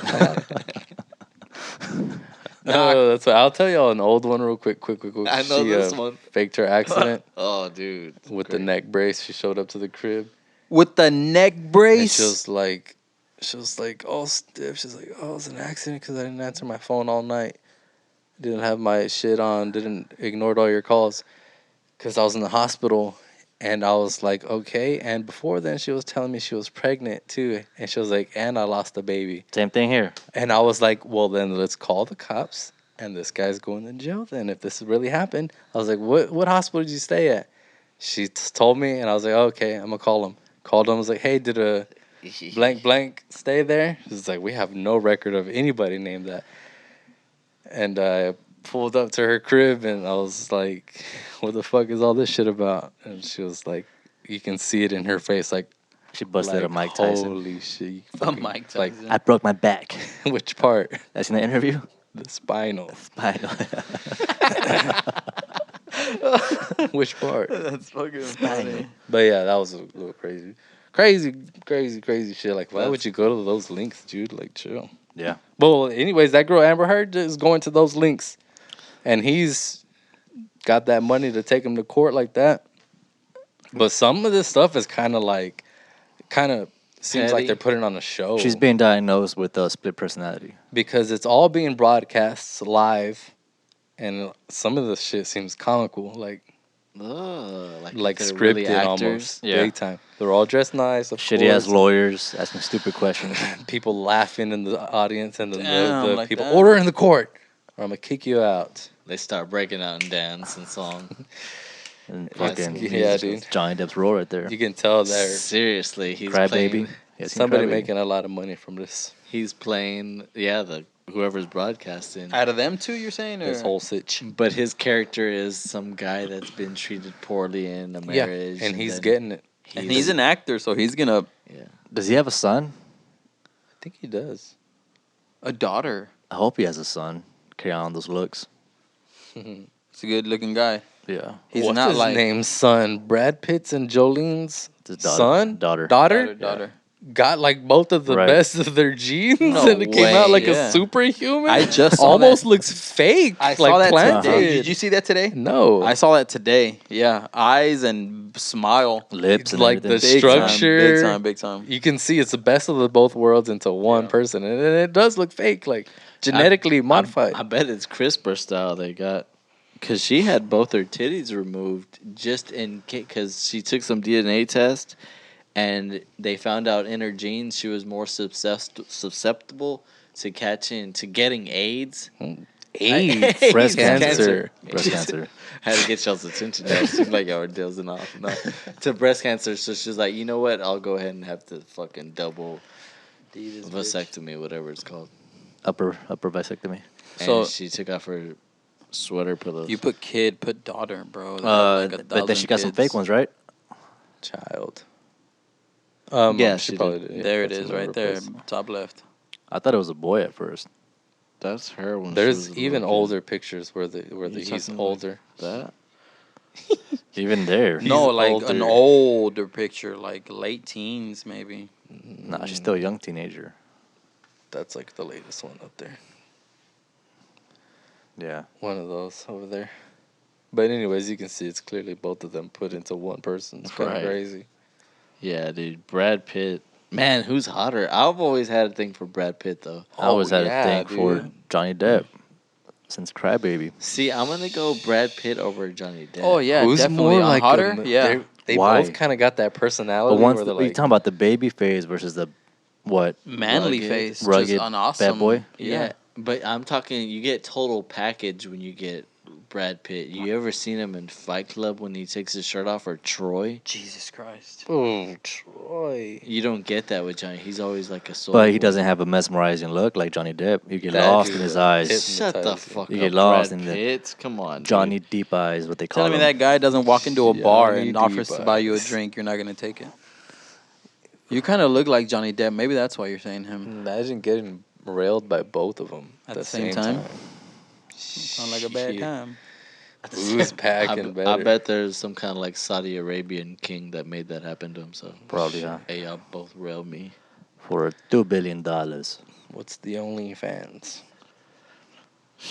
No, that's what I'll tell y'all an old one real quick. I know She, this one. faked her accident Oh, dude. with the neck brace. She showed up to the crib With the neck and brace. she was like all stiff. She's like, "Oh, it was an accident because I didn't answer my phone all night. Didn't have my shit on. Ignored all your calls because I was in the hospital." And I was like, okay. And before then, she was telling me she was pregnant too. And she was like, and I lost a baby. Same thing here. And I was like, well, then let's call the cops. And this guy's going to jail then if this really happened. I was like, what hospital did you stay at? She told me, and I was like, okay, I'm going to call him. Called him, I was like, hey, did a blank stay there? She's like, we have no record of anybody named that. And I pulled up to her crib, and I was like, what the fuck is all this shit about? And she was like, you can see it in her face, like, She busted like, a Mike Tyson. holy shit. you A fucking- Mike Like, Tyson. I broke my back. which part? That's in the interview. The spinal. I know. Which part? That's fucking funny. But yeah, that was a little crazy. Crazy shit. Like, why would you go to those links, dude? Like, chill. Yeah. Well, anyways, that girl Amber Heard is going to those links. And he's got that money to take him to court like that. But some of this stuff is kind of seems like Petty. they're putting on a show. She's being diagnosed with a split personality. because it's all being broadcast live. And some of the shit seems comical. Like Like scripted really almost. Yeah. Big time. They're all dressed nice. Of Shitty ass course. lawyers asking stupid questions. People laughing in the audience, and then Damn, the like people that? order in the court, or I'm gonna kick you out. They start breaking out and dance and song. And That's- fucking yeah, dude. Johnny Depp's role right there. You can tell there Seriously, he's Cry playing. baby. Yeah, somebody Crybaby. making a lot of money from this He's playing. Yeah, whoever's broadcasting. Out of them two, you're saying? Or? this whole sitch. But his character is some guy that's been treated poorly in a marriage. and he's then getting it. And he's an actor, so he's gonna Does he have a son? I think he does. a daughter. I hope he has a son. Carry on those looks. It's a good looking guy. Yeah. He's What's not his like name's son? Brad Pitt's and Jolene's His daughter. son, Daughter. daughter. got like both of the Right. best of their genes, No and it came out way, like yeah. a superhuman. I just saw almost that. looks fake. I like saw that planted. today. Did you see that today? No, I saw that today. Yeah, eyes and smile. Lips and Like the everything. structure. Big time. You can see it's the best of the both worlds into one person, and it does look fake, like genetically modified. I bet it's CRISPR style they got. Because she had both her titties removed just in case. Because she took some DNA test and they found out in her genes she was more susceptible to getting AIDS. AIDS, Breast cancer. Breast cancer. Had to get y'all's attention. Now. It seemed like y'all were dozing off. No, to breast cancer. So she's like, you know what? I'll go ahead and have the fucking double vasectomy, whatever it's called. Upper vasectomy. So So- she took off her sweater pillows. You put kid, put daughter, bro. They have like But then she got some 1,000 fake kids. ones, right? Child. Yeah, she she probably did. did. There it That's is, in right there, replace. top left. I thought it was a boy at first. That's her when she There's was a even little kid. older pictures where You he's talking older. That? Even there. No, like older. an older picture, like late teens, maybe. Nah, she's still a young teenager. That's like the latest one up there. Yeah. One of those over there. But anyways, you can see it's clearly both of them put into one person. It's kind of Right. crazy. Yeah, dude. Brad Pitt. Man, who's hotter? I've always had a thing for Brad Pitt, though. I always had yeah, a thing for dude. Johnny Depp since Crybaby. See, I'm going to go Brad Pitt over Johnny Depp. Oh yeah, Who's definitely more on like hotter. a, Yeah, They Why? both kind of got that personality But once where they're you're like, talking about the baby phase versus the what? manly Rugged, face, rugged, just an awesome bad boy? Yeah, but I'm talking, you get total package when you get Brad Pitt. You ever seen him in Fight Club when he takes his shirt off, or Troy? Jesus Christ. oh, Troy. You don't get that with Johnny. He's always like a soul. But he doesn't have a mesmerizing look like Johnny Depp. You get That lost dude in his was eyes. hitting Shut the hypnotizing. fuck You up, get lost Brad in the Pitt. Come on, Johnny dude. Deep Eyes, what they call Telling me him. that guy doesn't walk into a bar Johnny and offers Deep to buy you a Eyes. drink, you're not gonna take it. You kind of look like Johnny Depp. Maybe that's why you're saying him Imagine getting railed by both of them at the same time. Sound like a bad Shit. time. Who's packing I better? bet there's some kind of like Saudi Arabian king that made that happen to him. So Probably, huh? hey, y'all both rail me. For $2 billion. What's the OnlyFans?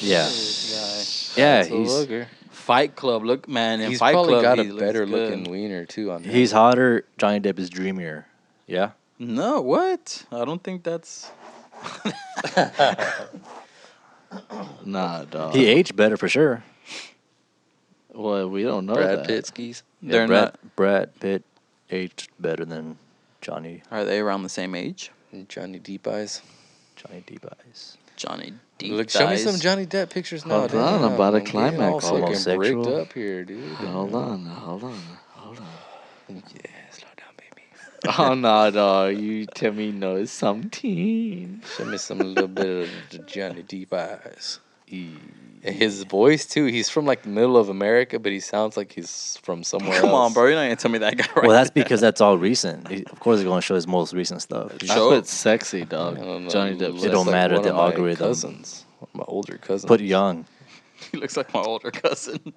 Yeah. This Yeah, That's a he's looker. guy. Fight Club. Look, man. In He's Fight probably Club, got he a looks better good. looking wiener too on he's him. hotter. Johnny Depp is dreamier. Yeah. No, what? I don't think that's. Nah, dog. He aged better for sure. Well, we don't know Brad that. Pitt skis. They're Brad Pitt aged better than Johnny Are they around the same age? Johnny Deep Eyes. Deep Eyes. Johnny Deep Look, show me Thighs. some Johnny Depp pictures now. Hold on, I'm about to climax All here. fucking Homosexual. bricked up here, dude. Hold on. Yeah, slow down, baby. Oh no, dog. You tell me no something. Show me some little bit of the Johnny Deep Eyes. And his voice too. He's from like the middle of America, but he sounds like he's from somewhere Come else. on, bro. You're not gonna tell me that guy right Well, that's because that's all recent. Of course, he's going to show his most recent stuff. I Show put it. sexy, I dog. don't know. Johnny Depp. Looks It don't like matter, one the of my algorithm. Cousins, one of my older cousins. Put young. He looks like my older cousin.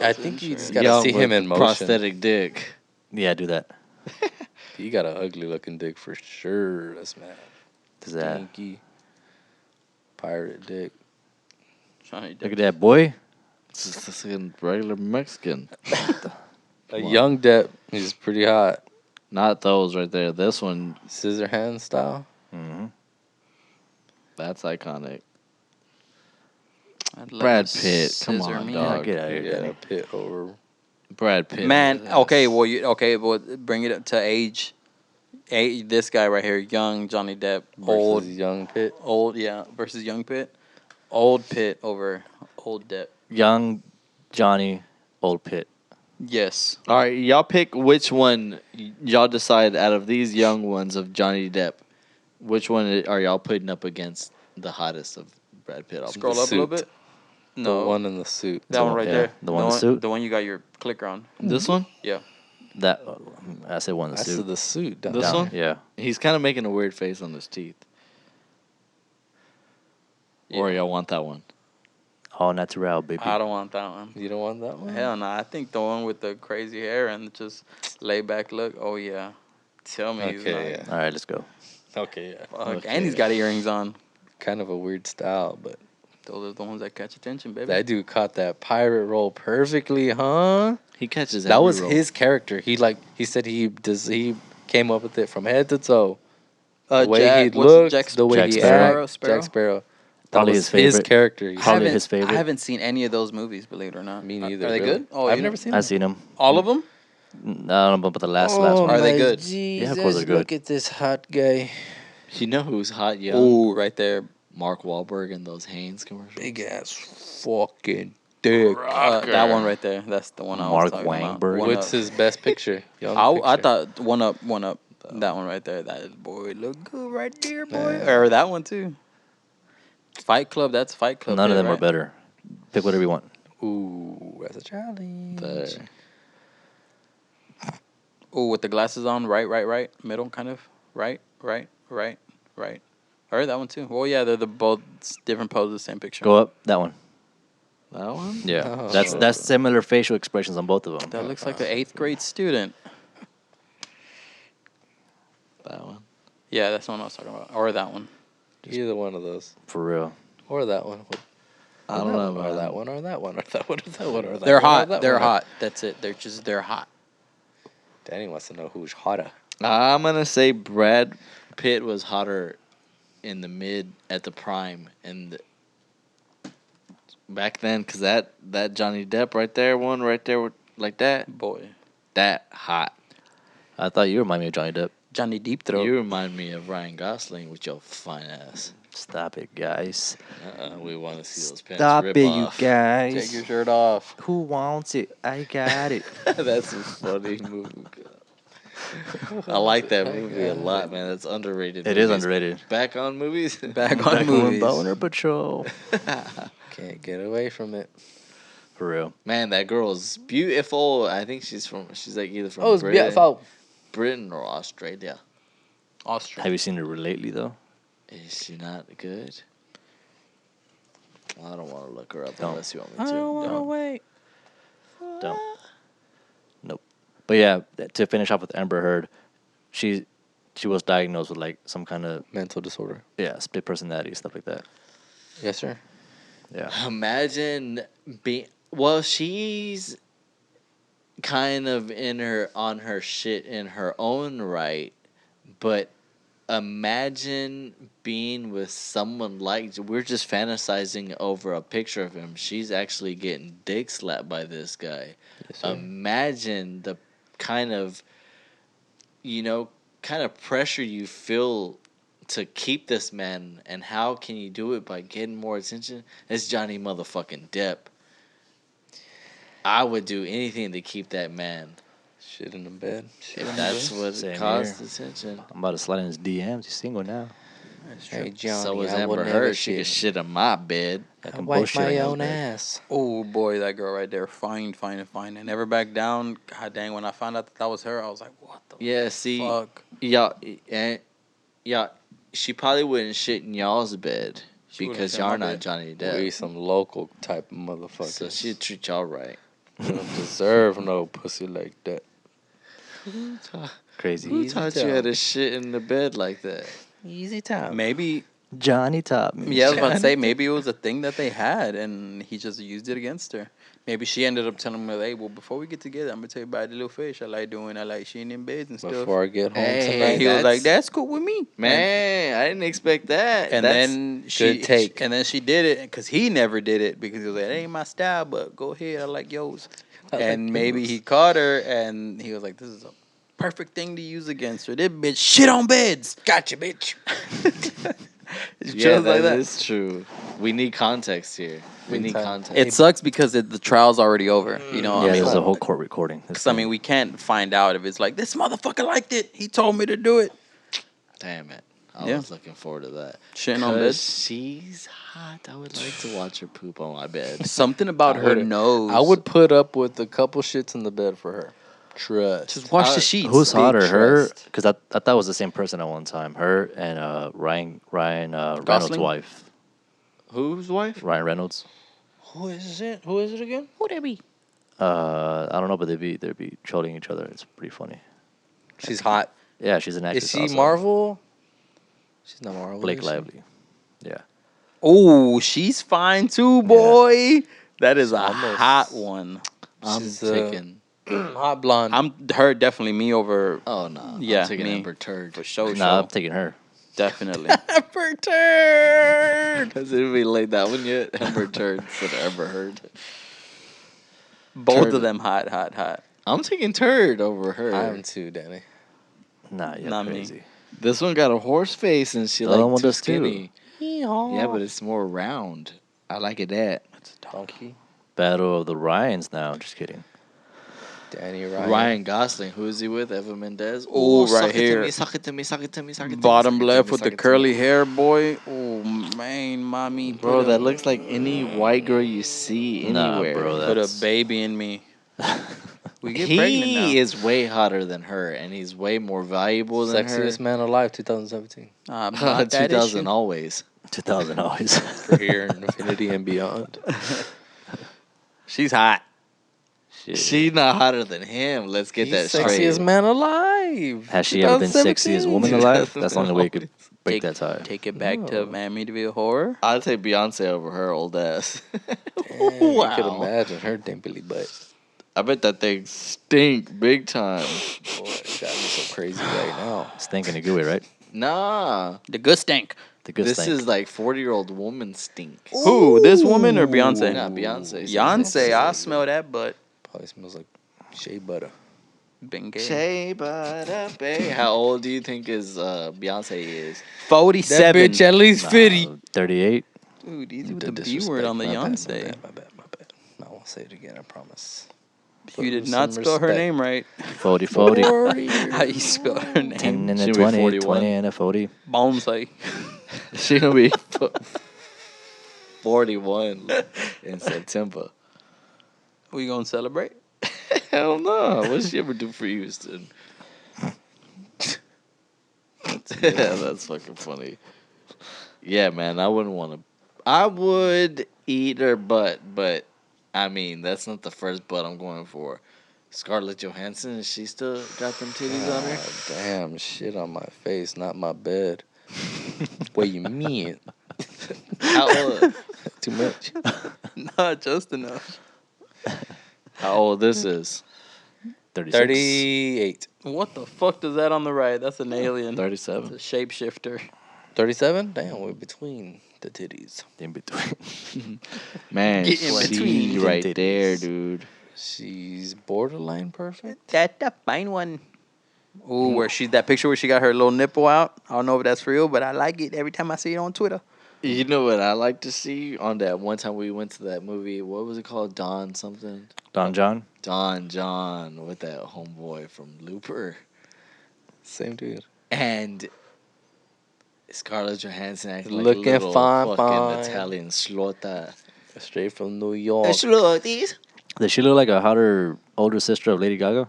I think you just got. gotta see him with in motion. prosthetic dick. Yeah, do that. He got an ugly looking dick for sure. This man. Does that. Stinky. Pirate dick. Johnny Depp. Look at that boy. It's just a regular Mexican. A young Depp. He's pretty hot. Not those right there. This one, Scissor hand style. Mm-hmm. that's iconic. I'd let Brad him Pitt, come scissor on, me. dog. Get out of here, Yeah, Danny. Pit over. Brad Pitt. Man, Yes. okay, well, bring it up to age. This guy right here, young Johnny Depp, Versus young Pit. versus young Pitt, old Pitt over old Depp. Young Johnny, old Pitt. Yes, All right, y'all pick which one. Y'all decide out of these young ones of Johnny Depp, which one are y'all putting up against the hottest of Brad Pitt? scroll The up a little suit. bit. The No, one in the suit. that one right yeah, there. the one in the suit? The one you got your clicker on. This one? Yeah. That I said one in I the said suit. the suit. This Down. one? Yeah. He's kind of making a weird face on his teeth. Or y'all want that one? All natural, baby. I don't want that one. You don't want that one? Hell no. I think the one with the crazy hair and just laid back look. Oh yeah. Tell me he's Okay, not. yeah. All right, let's go. Okay, yeah. Fuck. Okay. And he's got earrings on. Kind of a weird style, but Those are the ones that catch attention, baby. that dude caught that pirate role perfectly, huh? He catches That every was role. his character. He said he came up with it from head to toe. The way he what's it, looked, the way Jack he Sparrow? acted, Jack Sparrow. That Probably was his favorite. character. He Probably said. his favorite. I haven't seen any of those movies, believe it or not. Me neither. Are they really. good? Oh, I've you never know- seen I've them. seen him. all of them. I don't know about the last one. Are they good? Yeah, of course they're good. Look at this hot guy. You know who's hot young? Ooh, right there. Mark Wahlberg in those Hanes commercials. Big ass fucking dick. That one right there. That's the one I was Mark talking about. Wahlberg. One What's up. his best picture? Young I picture. thought one up. That one right there. That boy look good right there, boy. Yeah. Or that one too. Fight Club. That's Fight Club. None of there, them are right? better. Pick whatever you want. Ooh, that's a challenge. There. Ooh, with the glasses on. Right. Middle, kind of. Right. Or that one too. Well, yeah, they're the both different poses, same picture. Go up. That one. That one? Yeah. Oh. That's similar facial expressions on both of them. That looks like an 8th grade student. That one. Yeah, that's the one I was talking about. Or that one. Either one of those. For real. Or that one. I don't know, Or man. that one. Or that one. Or that one. Or that one. Or that They're one, or hot. that They're one. hot. That's it. They're hot. Danny wants to know who's hotter. I'm going to say Brad Pitt was hotter in the mid, at the prime, and back then, because that Johnny Depp right there, one right there, like that, Boy. that hot. I thought you remind me of Johnny Depp. Johnny Deep Throat. You remind me of Ryan Gosling with your fine ass. Stop it, guys. We want to see those pants Stop rip it, off. you guys. Take your shirt off. Who wants it? I got it. That's a funny movie. I like that movie a lot, man. That's underrated. It is movies. underrated. Back on movies. Back on Back movies. Boner Patrol. Can't get away from it. For real. Man, that girl is beautiful. I think she's like either from Oh, it's Britain. beautiful. Britain or Australia. Australia. Have you seen her lately though? Is she not good? Well, I don't want to look her up Don't. unless you want me to. wanna wait. Don't. Nope. But yeah, to finish off with Amber Heard, she was diagnosed with like some kind of Mental disorder. split personality, stuff like that. Yes, sir. Yeah. Imagine being. Well, she's kind of on her shit in her own right, but imagine being with someone like we're just fantasizing over a picture of him. She's actually getting dick slapped by this guy. Yes, sir. Imagine the kind of pressure you feel to keep this man, and how can you do it by getting more attention? It's Johnny motherfucking Depp. I would do anything to keep that man. Shit in the bed. If that's what Same caused here. attention. I'm about to slide in his DMs. He's single now. Hey, Johnny, So was I Amber would Heard. never She could shit. shit in my bed. I I can wipe bullshit on my your own bed. ass. Oh boy, that girl right there, fine. And never back down. God dang, when I found out that was her, I was like, what the Yeah, see, fuck? y'all, she probably wouldn't shit in y'all's bed She wouldn't because shit in y'all my not bed. Johnny We Depp. some local type of motherfuckers. So she'd treat y'all right. You don't deserve no pussy like that. Crazy. Who Easy taught you tell. how to shit in the bed like that? Easy time. Maybe, Johnny taught me. yeah, I was about to say, maybe it was a thing that they had and he just used it against her. Maybe she ended up telling him, hey, well, before we get together, I'm going to tell you about the little fish I like doing. I like shitting in beds and stuff. Before I get home Hey, tonight. And he was like, that's- that's cool with me. Man, I didn't expect that. And then good take. she did it because he never did it because he was like, that ain't my style, but go ahead, I like yours. And maybe he caught her and he was like, this is a perfect thing to use against her. This bitch shit on beds. Gotcha, bitch. yeah, Just like that is true. We need context here. We Big need time. context. It sucks because the trial's already over. You know, Yeah, I mean, there's a whole court recording. because I mean, we can't find out if it's like this motherfucker liked it. He told me to do it. Damn it. I Yeah. was looking forward to that. Shitting on 'Cause beds. she's hot. I would like to watch her poop on my bed. Something about I her would've- nose. I would put up with a couple shits in the bed for her. Trust. just wash Uh, the sheets. Who's Big hotter, her? trust. Because I thought it was the same person at one time. Her and Ryan Reynolds' Gosling? wife. Whose wife? Ryan Reynolds. Who is it? Who is it again? Who that be? I don't know, but they'd be trolling each other. It's pretty funny. She's hot. Yeah, she's an actress. Is she also. Marvel? She's not Marvel. Blake is she? Lively. Yeah. Oh, she's fine too, boy. That is a Almost. hot one. I'm She's, taking. Hot blonde. I'm her definitely me over Oh no. Yeah, I'm taking me. Amber Turd. for sure. Nah, I'm taking her. Definitely. Amber Turd. Has anybody laid that one yet? Amber Turd said Amber Heard. Both Turd. of them hot. I'm taking Turd over her. I am too, Danny. Nah, you're Not me. crazy. This one got a horse face and she The other like one too does too. skinny. Yeah, but it's more round. I like it that. Donkey. Battle of the Ryans now. Just kidding. Danny Ryan Gosling, who is he with? Eva Mendes. Ooh, right suck it here. to me, suck it to me, suck it to me, suck it to me. Bottom suck it to left me, with suck the it to curly me. hair, boy. Oh man, mommy. Bro, put that a- looks like any white girl you see Nah, anywhere. bro, put a that's- baby in me. We get pregnant He now. is way hotter than her, and he's way more valuable than Sexiest man alive, 2017. Not her. that 2000 issue. always. 2000 always. For here in Infinity and Beyond. She's hot. Shit. She's not hotter than him. Let's get He's that straight. sexiest man alive. Has she ever been sexiest woman 2017. alive? That's the only way you could break Take, that tie. take it back to No. Amityville Horror. I'd take Beyonce over her old ass. Damn, you could Wow. imagine her dimply butt. I bet that thing stink big time. Boy, it got me so crazy right now. Stinking a gooey, right? Nah. The good stank. The good This stink. is like 40-year-old woman stink. Who? This woman or Beyonce? Nah, Beyonce. Beyonce, I smell that butt. Probably smells like shea butter. Been gay. Shea butter, babe. How old do you think Beyonce is? 47. That bitch at least 50. 38. Dude, easy You with did the B word disrespect. on the My bad, Beyonce. My bad. I won't say it again, I promise. You did Put not some spell her respect. name right. 40, 40. How you spell her 10 name? and a She'll be 20, 41. 20 and a 40. Bonsai. She gonna be 41 in September. We gonna celebrate? Hell no. What'd she ever do for you, Houston? That's fucking funny. Yeah, man, I wouldn't want to. I would eat her butt, but I mean, that's not the first butt I'm going for. Scarlett Johansson, is she still got them titties on her? God damn, shit on my face, not my bed. What you mean? How old? Too much. Not just enough. How old this is? 36. 38. What the fuck does that on the right? That's an alien. 37. It's a shapeshifter. 37? Damn, we're between the titties. In between. Man, Get in she between right titties. there, dude. She's borderline perfect. That's a fine one. Ooh, where she that picture where she got her little nipple out. I don't know if that's real, but I like it every time I see it on Twitter. You know what I like to see on that one time we went to that movie? What was it called? Don something? Don John. Don John with that homeboy from Looper. Same dude. And Scarlett Johansson acting like Looking a little fine, fucking fine. Italian slota. Straight from New York. Sloties? Does she look like a hotter older sister of Lady Gaga?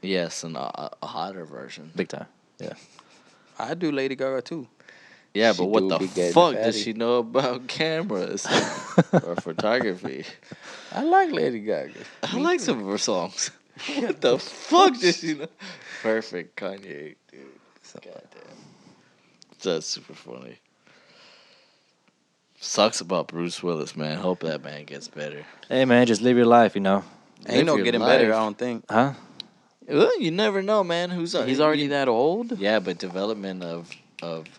Yes, and a hotter version. Big time. I do Lady Gaga too. Yeah, She but what do the be getting fuck does fatty. she know about cameras or photography? I like Lady Gaga. I like some of her songs. What the fuck does she know? Perfect, Kanye, dude. Goddamn. That's super funny. Sucks about Bruce Willis, man. Hope that man gets better. Hey man, just live your life, you know. Ain't Live no your getting life. better, I don't think. Huh? Well, you never know, man. He's already that old? Yeah, but development of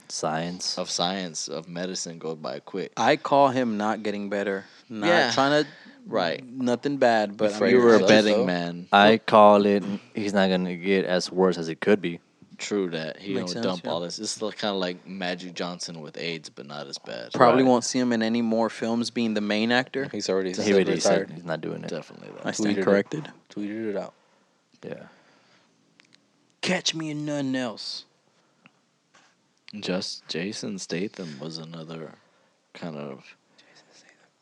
Science. science of medicine goes by quick. I call him not getting better. Not Yeah. trying to Right. nothing bad, but Afraid You of were a yourself, betting though. man. I call it. He's not gonna get as worse as it could be. True that. He Makes don't sense, dump yeah. all this. It's kind of like Magic Johnson with AIDS, but not as bad. probably Right. won't see him in any more films being the main actor. He's already He said already said retired. he's not doing it. Definitely I that. stand Tweeted it. corrected. Tweeted it out. Yeah. Catch me in nothing else. Just Jason Statham was another kind of.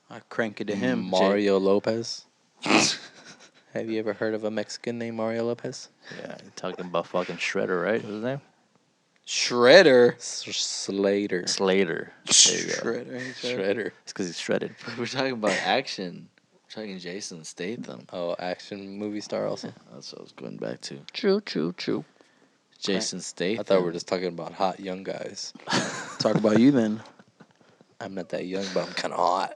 I crank it to him. Mario Lopez. Have you ever heard of a Mexican named Mario Lopez? Yeah. You're talking about fucking Shredder, right? What's his name? Shredder. Slater. Slater. There you go. Shredder. Shredder. It's because he's shredded. We're talking about action. We're talking Jason Statham. Oh, action movie star also. That's what I was going back to. True. Jason Statham. I thought we were just talking about hot young guys. Talk about you then. I'm not that young, but I'm kind of hot.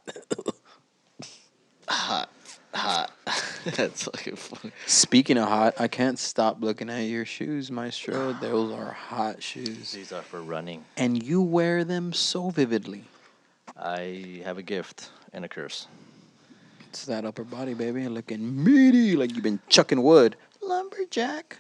hot. That's fucking funny. Speaking of hot, I can't stop looking at your shoes, Maestro. Those are hot shoes. These are for running. And you wear them so vividly. I have a gift and a curse. It's that upper body, baby. Looking meaty, like you've been chucking wood. Lumberjack.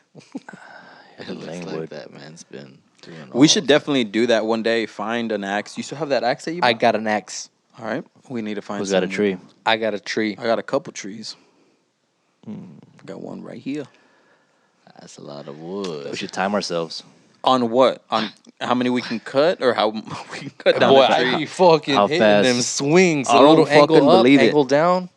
It looks Lane like wood. that man's been doing We should definitely do that one day. Find an axe. You still have that axe that you bought? I got an axe. All right. We need to find Who's got a some- tree? I got a tree. I got a couple trees. Got one right here. That's a lot of We wood. should time ourselves. On what? On how many we can cut or how we can cut down Boy, the I tree? be fucking How hitting fast? them swings. I A don't little fucking angle up, believe it. angle down.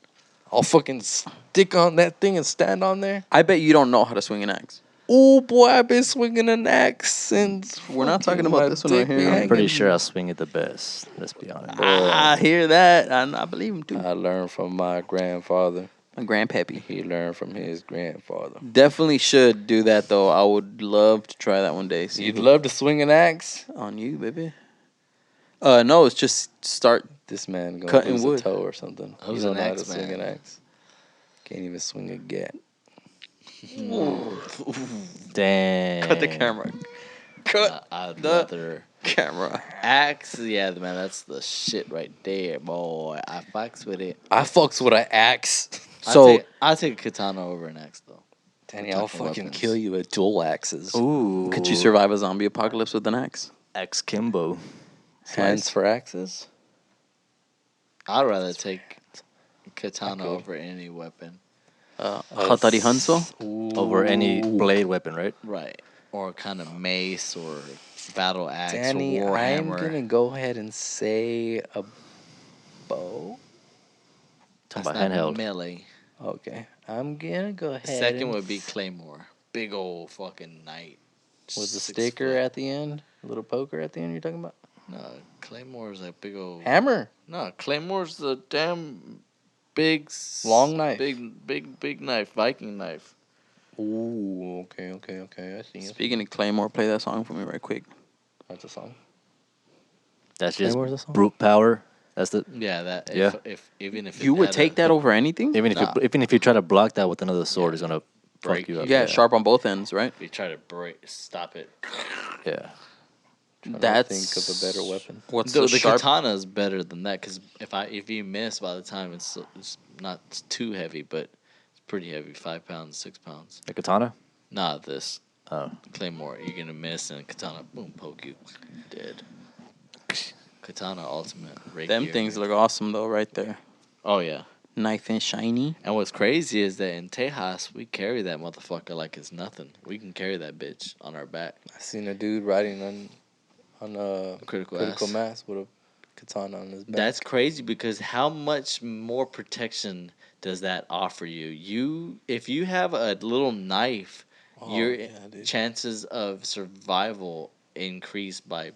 I'll fucking stick on that thing and stand on there. I bet you don't know how to swing an axe. Oh boy, I've been swinging an axe since. We're not talking fucking about my this one right dick be here. I'm I'm pretty hanging. sure I'll swing it the best. Let's be honest. I hear that. And I believe him too. I learned from my grandfather. My grandpappy. He learned from his grandfather. Definitely should do that though. I would love to try that one day. See You'd who- love to swing an axe? on you, baby. No, it's just start. This man gonna Cutting lose wood. a toe or something. Who's You don't an know how to axe swing an man? axe. Can't even swing a get. Dang. Cut the camera. Cut I'd the- rather camera. axe. Yeah, man, that's the shit right there, boy. I fucks with it. I fucks with an axe. So I'll take a katana over an axe though. Danny, I'll Talking fucking weapons. kill you with dual axes. Ooh. could you survive a zombie apocalypse with an axe? Ex Kimbo. Hands for axes? I'd rather take katana I could. over any weapon. Hatari Hanzo? Over any blade weapon, right? Right. Or kind of mace or battle axe Danny, or I'm warhammer. gonna go ahead and say a bow. Talking That's about not handheld. melee. Okay, I'm gonna go ahead. Second and would be claymore. Big old fucking knight. With the 6 sticker foot. at the end, a little poker at the end. You're talking about No, Claymore's a big old hammer, No, Claymore's the damn big long knife. big knife, Viking knife. Ooh, okay. I see. Speaking of Claymore, play that song for me right quick. That's a song. That's just Claymore's a song? brute power. That's the Yeah, that. Yeah. If even if You it would had take that over anything? Nah. even if you try to block that with another sword, it's gonna break fuck you up. Yeah, sharp on both ends, right? If you try to stop it. Yeah. Trying That's to think of a better weapon. What's the sharp? katana is better than that because if you miss by the time it's not too heavy, but it's pretty heavy, 5 pounds, 6 pounds. The katana. Nah, this Oh. Claymore, you're gonna miss and katana, boom, poke you, dead. Katana ultimate. Them things look awesome though, right there. Oh yeah. Knife and shiny. And what's crazy is that in Tejas, we carry that motherfucker like it's nothing. We can carry that bitch on our back. I seen a dude riding on a Critical mass with a katana on his back. That's crazy because how much more protection does that offer you? If you have a little knife, your dude. chances of survival increase by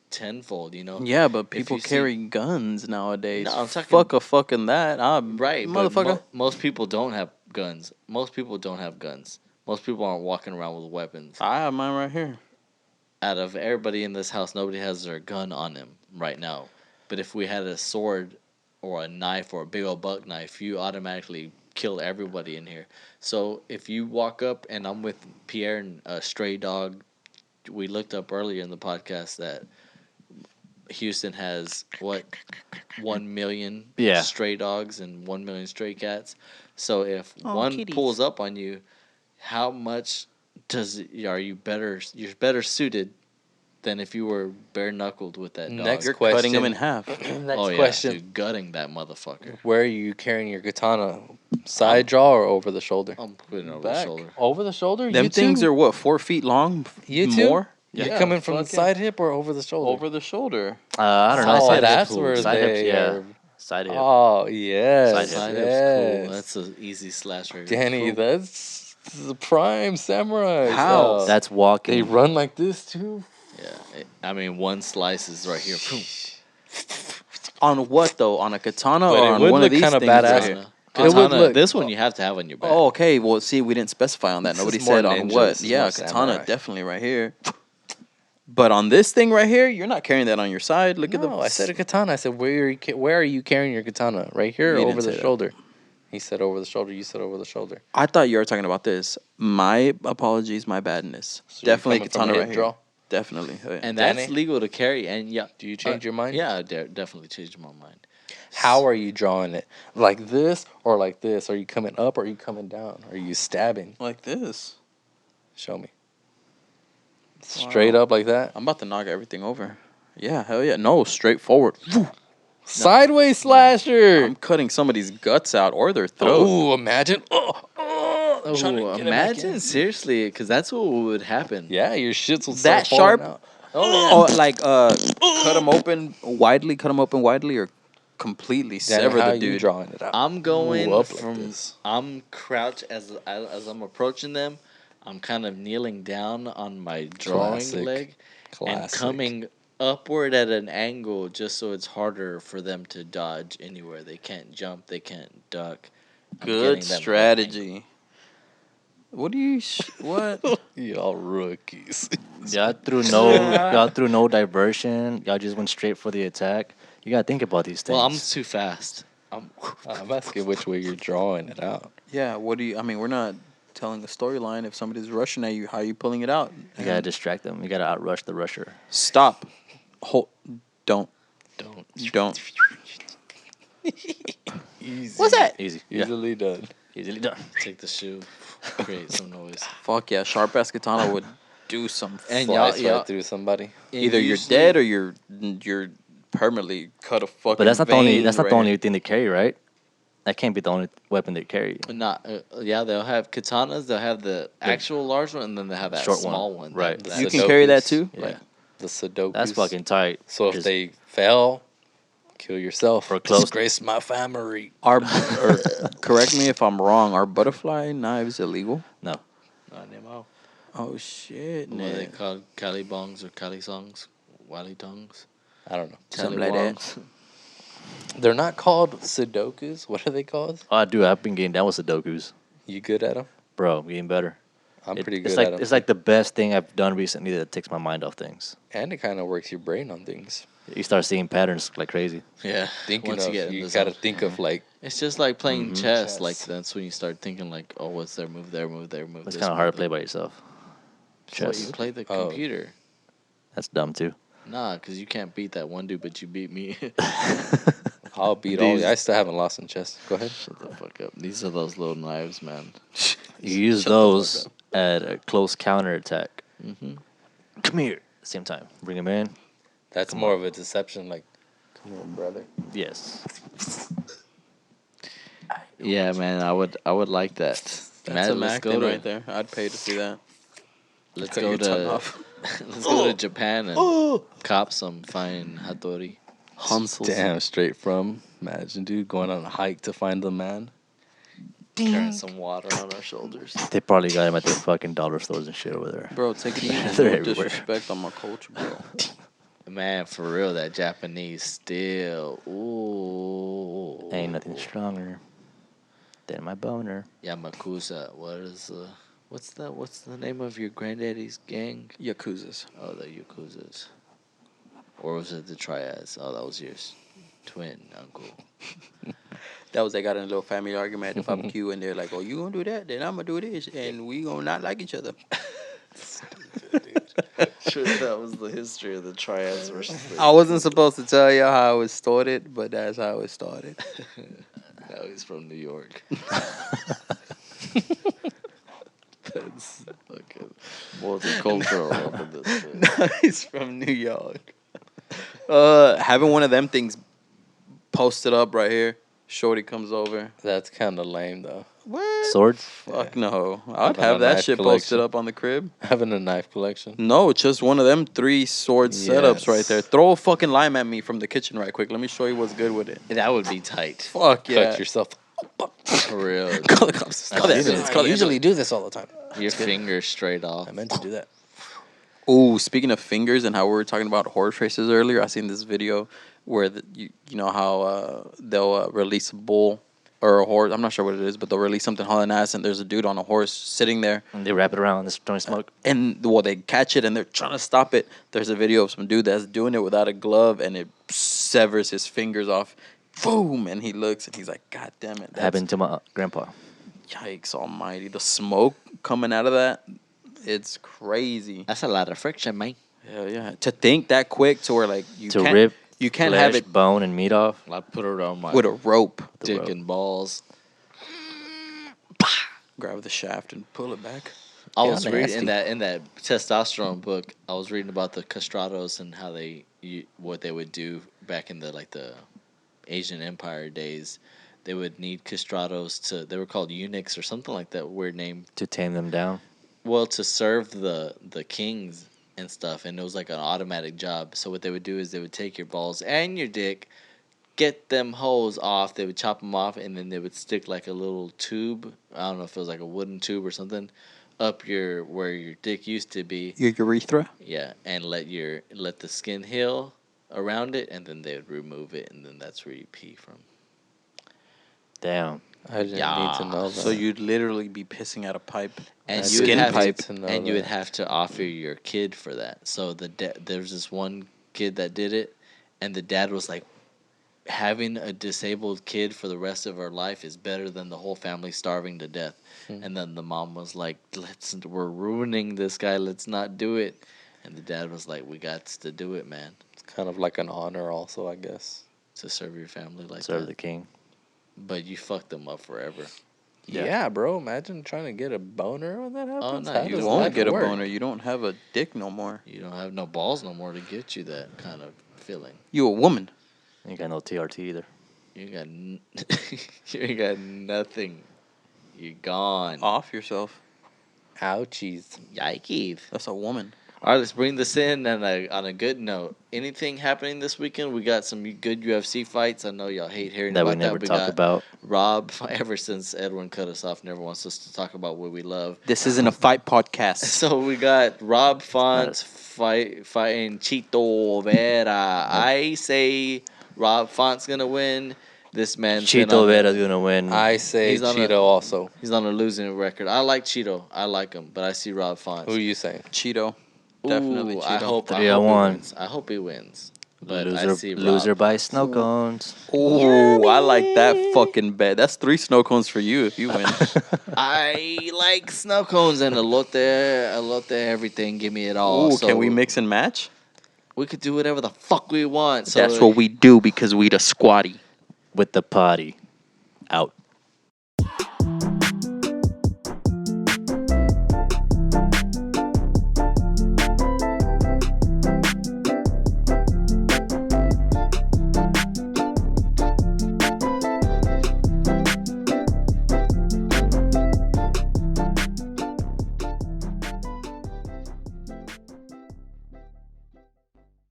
tenfold. You know. Yeah, but If people you see- carry guns nowadays. No, I'm talking- Fuck a fucking that. Right, but motherfucker. most people don't have guns. Most people aren't walking around with weapons. I have mine right here. Out of everybody in this house, nobody has their gun on them right now. But if we had a sword or a knife or a big old buck knife, you automatically kill everybody in here. So if you walk up and I'm with Pierre and a stray dog, we looked up earlier in the podcast that Houston has 1 million stray dogs and 1 million stray cats. So if one kitties. pulls up on you, how much you're better suited than if you were bare knuckled with that dog? Next You're question. cutting them in half. Next Yeah, question. dude, gutting that motherfucker. Where are you carrying your katana? Side draw or over the shoulder? I'm putting it over Back. the shoulder. Over the shoulder? Them you things too? are what, 4 feet long? You too? More? You Yeah, coming from the fucking side hip or over the shoulder? over the shoulder. I don't know. Oh, Side that's hip, where side hips, they yeah. are. Side hip. Oh, yes. Side hip. Side yes. hip's cool. That's an easy slash right there. Danny, Cool. that's the prime samurai. How? style. That's walking. They run like this too? Yeah, I mean, one slice is right here. Boom. On what though? On a katana But or it on would one look of these kinda things badass. right here? Katana. It would look- This one you have to have on your back. Oh, okay. Well, see, we didn't specify on that. This Nobody is more said on ninja, what. this is Yeah, more katana samurai. definitely right here. But on this thing right here, you're not carrying that on your side. Look at the. No, I said a katana. I said, where are you carrying your katana? Right here or You over didn't the say that. shoulder? He said over the shoulder. You said over the shoulder. I thought you were talking about this. My apologies, my badness. So you're Definitely coming from katana a right hip here. draw? Definitely. Oh, yeah. And that's Danny? legal to carry. And yeah, Do you change your mind? Yeah, I definitely changed my mind. How are you drawing it? Like this or like this? Are you coming up or are you coming down? Are you stabbing? Like this. Show me. Straight up like that? I'm about to knock everything over. Yeah, hell yeah. No, straight forward. Sideways slasher. I'm cutting somebody's guts out or their throat. Oh, imagine. I'm trying to Oh, get it back in. imagine seriously, because that's what would happen. Yeah, your shits will That start falling sharp? out. Oh, like cut them open widely, or completely Danny, sever how the you dude. drawing it out? I'm going Ooh, up from. like this. I'm crouched as I'm approaching them. I'm kind of kneeling down on my drawing Classic. leg and Classic. coming upward at an angle, just so it's harder for them to dodge anywhere. They can't jump. They can't duck. I'm getting Good them at an strategy. What do you? What? Y'all rookies. Y'all threw no diversion. Y'all just went straight for the attack. You gotta think about these things. Well, I'm too fast. I'm asking which way you're drawing it out. Yeah. What do you? I mean, we're not telling a storyline. If somebody's rushing at you, how are you pulling it out? You gotta distract them. You gotta outrush the rusher. Stop. Hold. Don't. Don't. Easy. What's that? Easy. Yeah. Easily done. Easily done. Take the shoe. Create some noise. Fuck yeah. Sharp ass katana would do some. And Slice y'all- right through somebody. Either you're dead or you're permanently cut a fucking. But that's not the only. vein That's not right the only here. thing they carry, right? That can't be the only weapon they carry. Not, yeah, they'll have katanas. They'll have the actual large one, and then they have that Short small one. one. Right. that- You that- can carry that Sudokus. too. Yeah. The Sudoku. That's fucking tight. So if Just- they fail, kill yourself. Or close. Disgrace my family. Are correct me if I'm wrong. Are butterfly knives illegal? No. Not anymore. Oh shit, What are they man. called? Cali bongs or Cali songs? Wally tongs? I don't know. Something like that. Tallywongs? They're not called Sudokus. What are they called? Oh, dude, I've been getting down with Sudokus, You good at them? bro. I'm getting better. I'm pretty It's good like at them. it's like the best thing I've done recently that takes my mind off things. And it kind of works your brain on things. You start seeing patterns like crazy. Yeah. Thinking Once of, you get in you the gotta zone. think of like, It's just like playing Mhm. chess. Like Chess. that's when you start thinking like, oh, what's their move there, move there, move It's this. kind of hard move to play that. by yourself. Well, Chess. you play the Oh. computer. That's dumb too. Nah, because you can't beat that one dude, but you beat me. I'll beat all. These- I still haven't lost in chess. Go ahead. Shut the fuck up. These are those little knives, man. You use Shut the fuck those up. at a close counter attack. Mm-hmm. Come here. Same time. Bring him in. That's Come more on. of a deception. Like, come here, brother. Yes. Yeah, man, I would like that. That's Man, some let's go acting to right there. I'd pay to see that. let's Cut go your tongue to off. let's go to Japan and cop some fine Hattori. Hansels. Damn, straight from. Imagine, dude, going on a hike to find the man. Carrying some water on our shoulders. They probably got him at the fucking dollar stores and shit over there. Bro, take it easy. They're No everywhere. disrespect on my culture, bro. Man, for real, that Japanese still. Ooh. Ain't nothing stronger than my boner. Yamakusa. What's the name of your granddaddy's gang? Yakuzas. Oh, the Yakuzas. Or was it the Triads? Oh, that was yours. Twin uncle. That was they got in a little family argument at the barbecue, and they're like, "Oh, you gonna do that? Then I'm gonna do this, and we gonna not like each other." Sure, that was the history of the Triads versus the I wasn't supposed to tell you how it started, but that's how it started. Now he's from New York. That's fucking multicultural up in this shit. He's from New York. Having one of them things posted up right here. Shorty comes over. That's kind of lame, though. What? Sword? Fuck no. I'd Having have a that knife shit collection. posted up on the crib. Having a knife collection. No, it's just one of them 3 sword setups right there. Yes. Throw a fucking lime at me from the kitchen right quick. Let me show you what's good with it. That would be tight. Fuck yeah. Cut yourself. For real. Call the cops. Call the I ambulance. Call I the usually do this all the time. Your fingers straight off. I meant to do that. Ooh, speaking of fingers and how we were talking about horse races earlier, I seen this video where you know how they'll release a bull or a horse. I'm not sure what it is, but they'll release something hauling ass, and there's a dude on a horse sitting there, And they wrap it around this joint smoke. and well, they catch it and they're trying to stop it. There's a video of some dude that's doing it without a glove, and it severs his fingers off. Boom! And he looks and he's like, "God damn it!" That's, Happened to my grandpa. Yikes almighty. The smoke coming out of that, it's crazy. That's a lot of friction, man. Hell yeah. To think that quick to where like you To can't rip you can't flesh, have it bone, and meat off. I put it on my with a rope. dick rope. and balls. Grab the shaft and pull it back. I Yeah, was reading nasty. in that testosterone book. I was reading about the castrados and how what they would do back in the Asian Empire days. They would need castrados to. They were called eunuchs or something like that. Weird name. To tame them down. Well, to serve the kings and stuff, and it was like an automatic job. So what they would do is they would take your balls and your dick, get them hoes off. They would chop them off, and then they would stick like a little tube. I don't know if it was like a wooden tube or something, up where your dick used to be. Your urethra? Yeah, and let the skin heal around it, and then they would remove it, and then that's where you pee from. Damn. I didn't need to know that. So you'd literally be pissing out a pipe. And I you would skin have pipe. to know and you would that. have to offer your kid for that. So there's this one kid that did it, and the dad was like, having a disabled kid for the rest of our life is better than the whole family starving to death. And then the mom was like, we're ruining this guy. Let's not do it. And the dad was like, we got to do it, man, It's kind of like an honor, also, I guess. to serve your family like Serve that. the king. But you fucked them up forever. Yeah. Yeah, bro. Imagine trying to get a boner when that happens. no, How you You does won't life get a work? boner. You don't have a dick no more. You don't have no balls no more to get you that kind of feeling. You a woman. Ain't got no TRT either. You ain't got you ain't got nothing. You're gone. Off yourself. Ouchies. Yikes. That's a woman. All right, let's bring this in on a good note. Anything happening this weekend? We got some good UFC fights. I know y'all hate hearing That we about never that. We talk got about. Rob, ever since Edwin cut us off, never wants us to talk about what we love. This isn't a fight podcast. So we got Rob Fonts Not fighting Chito Vera. I say Rob Font's gonna win. This man's been Chito on Vera's gonna win. I say He's on Cheeto a- also. He's on a losing record. I like Cheeto. I like him, but I see Rob Fonts. Who are you saying? Cheeto. Definitely Ooh, Cheeto. I hope 3-1. he wins. I hope he wins. But I see Loser Rob. by snow cones. Ooh, I like that fucking bet. That's 3 snow cones for you if you win. I like snow cones and elote, everything. Give me it all. Ooh, So can we mix and match? We could do whatever the fuck we want. So That's what we do because we the squaddie. With the potty out.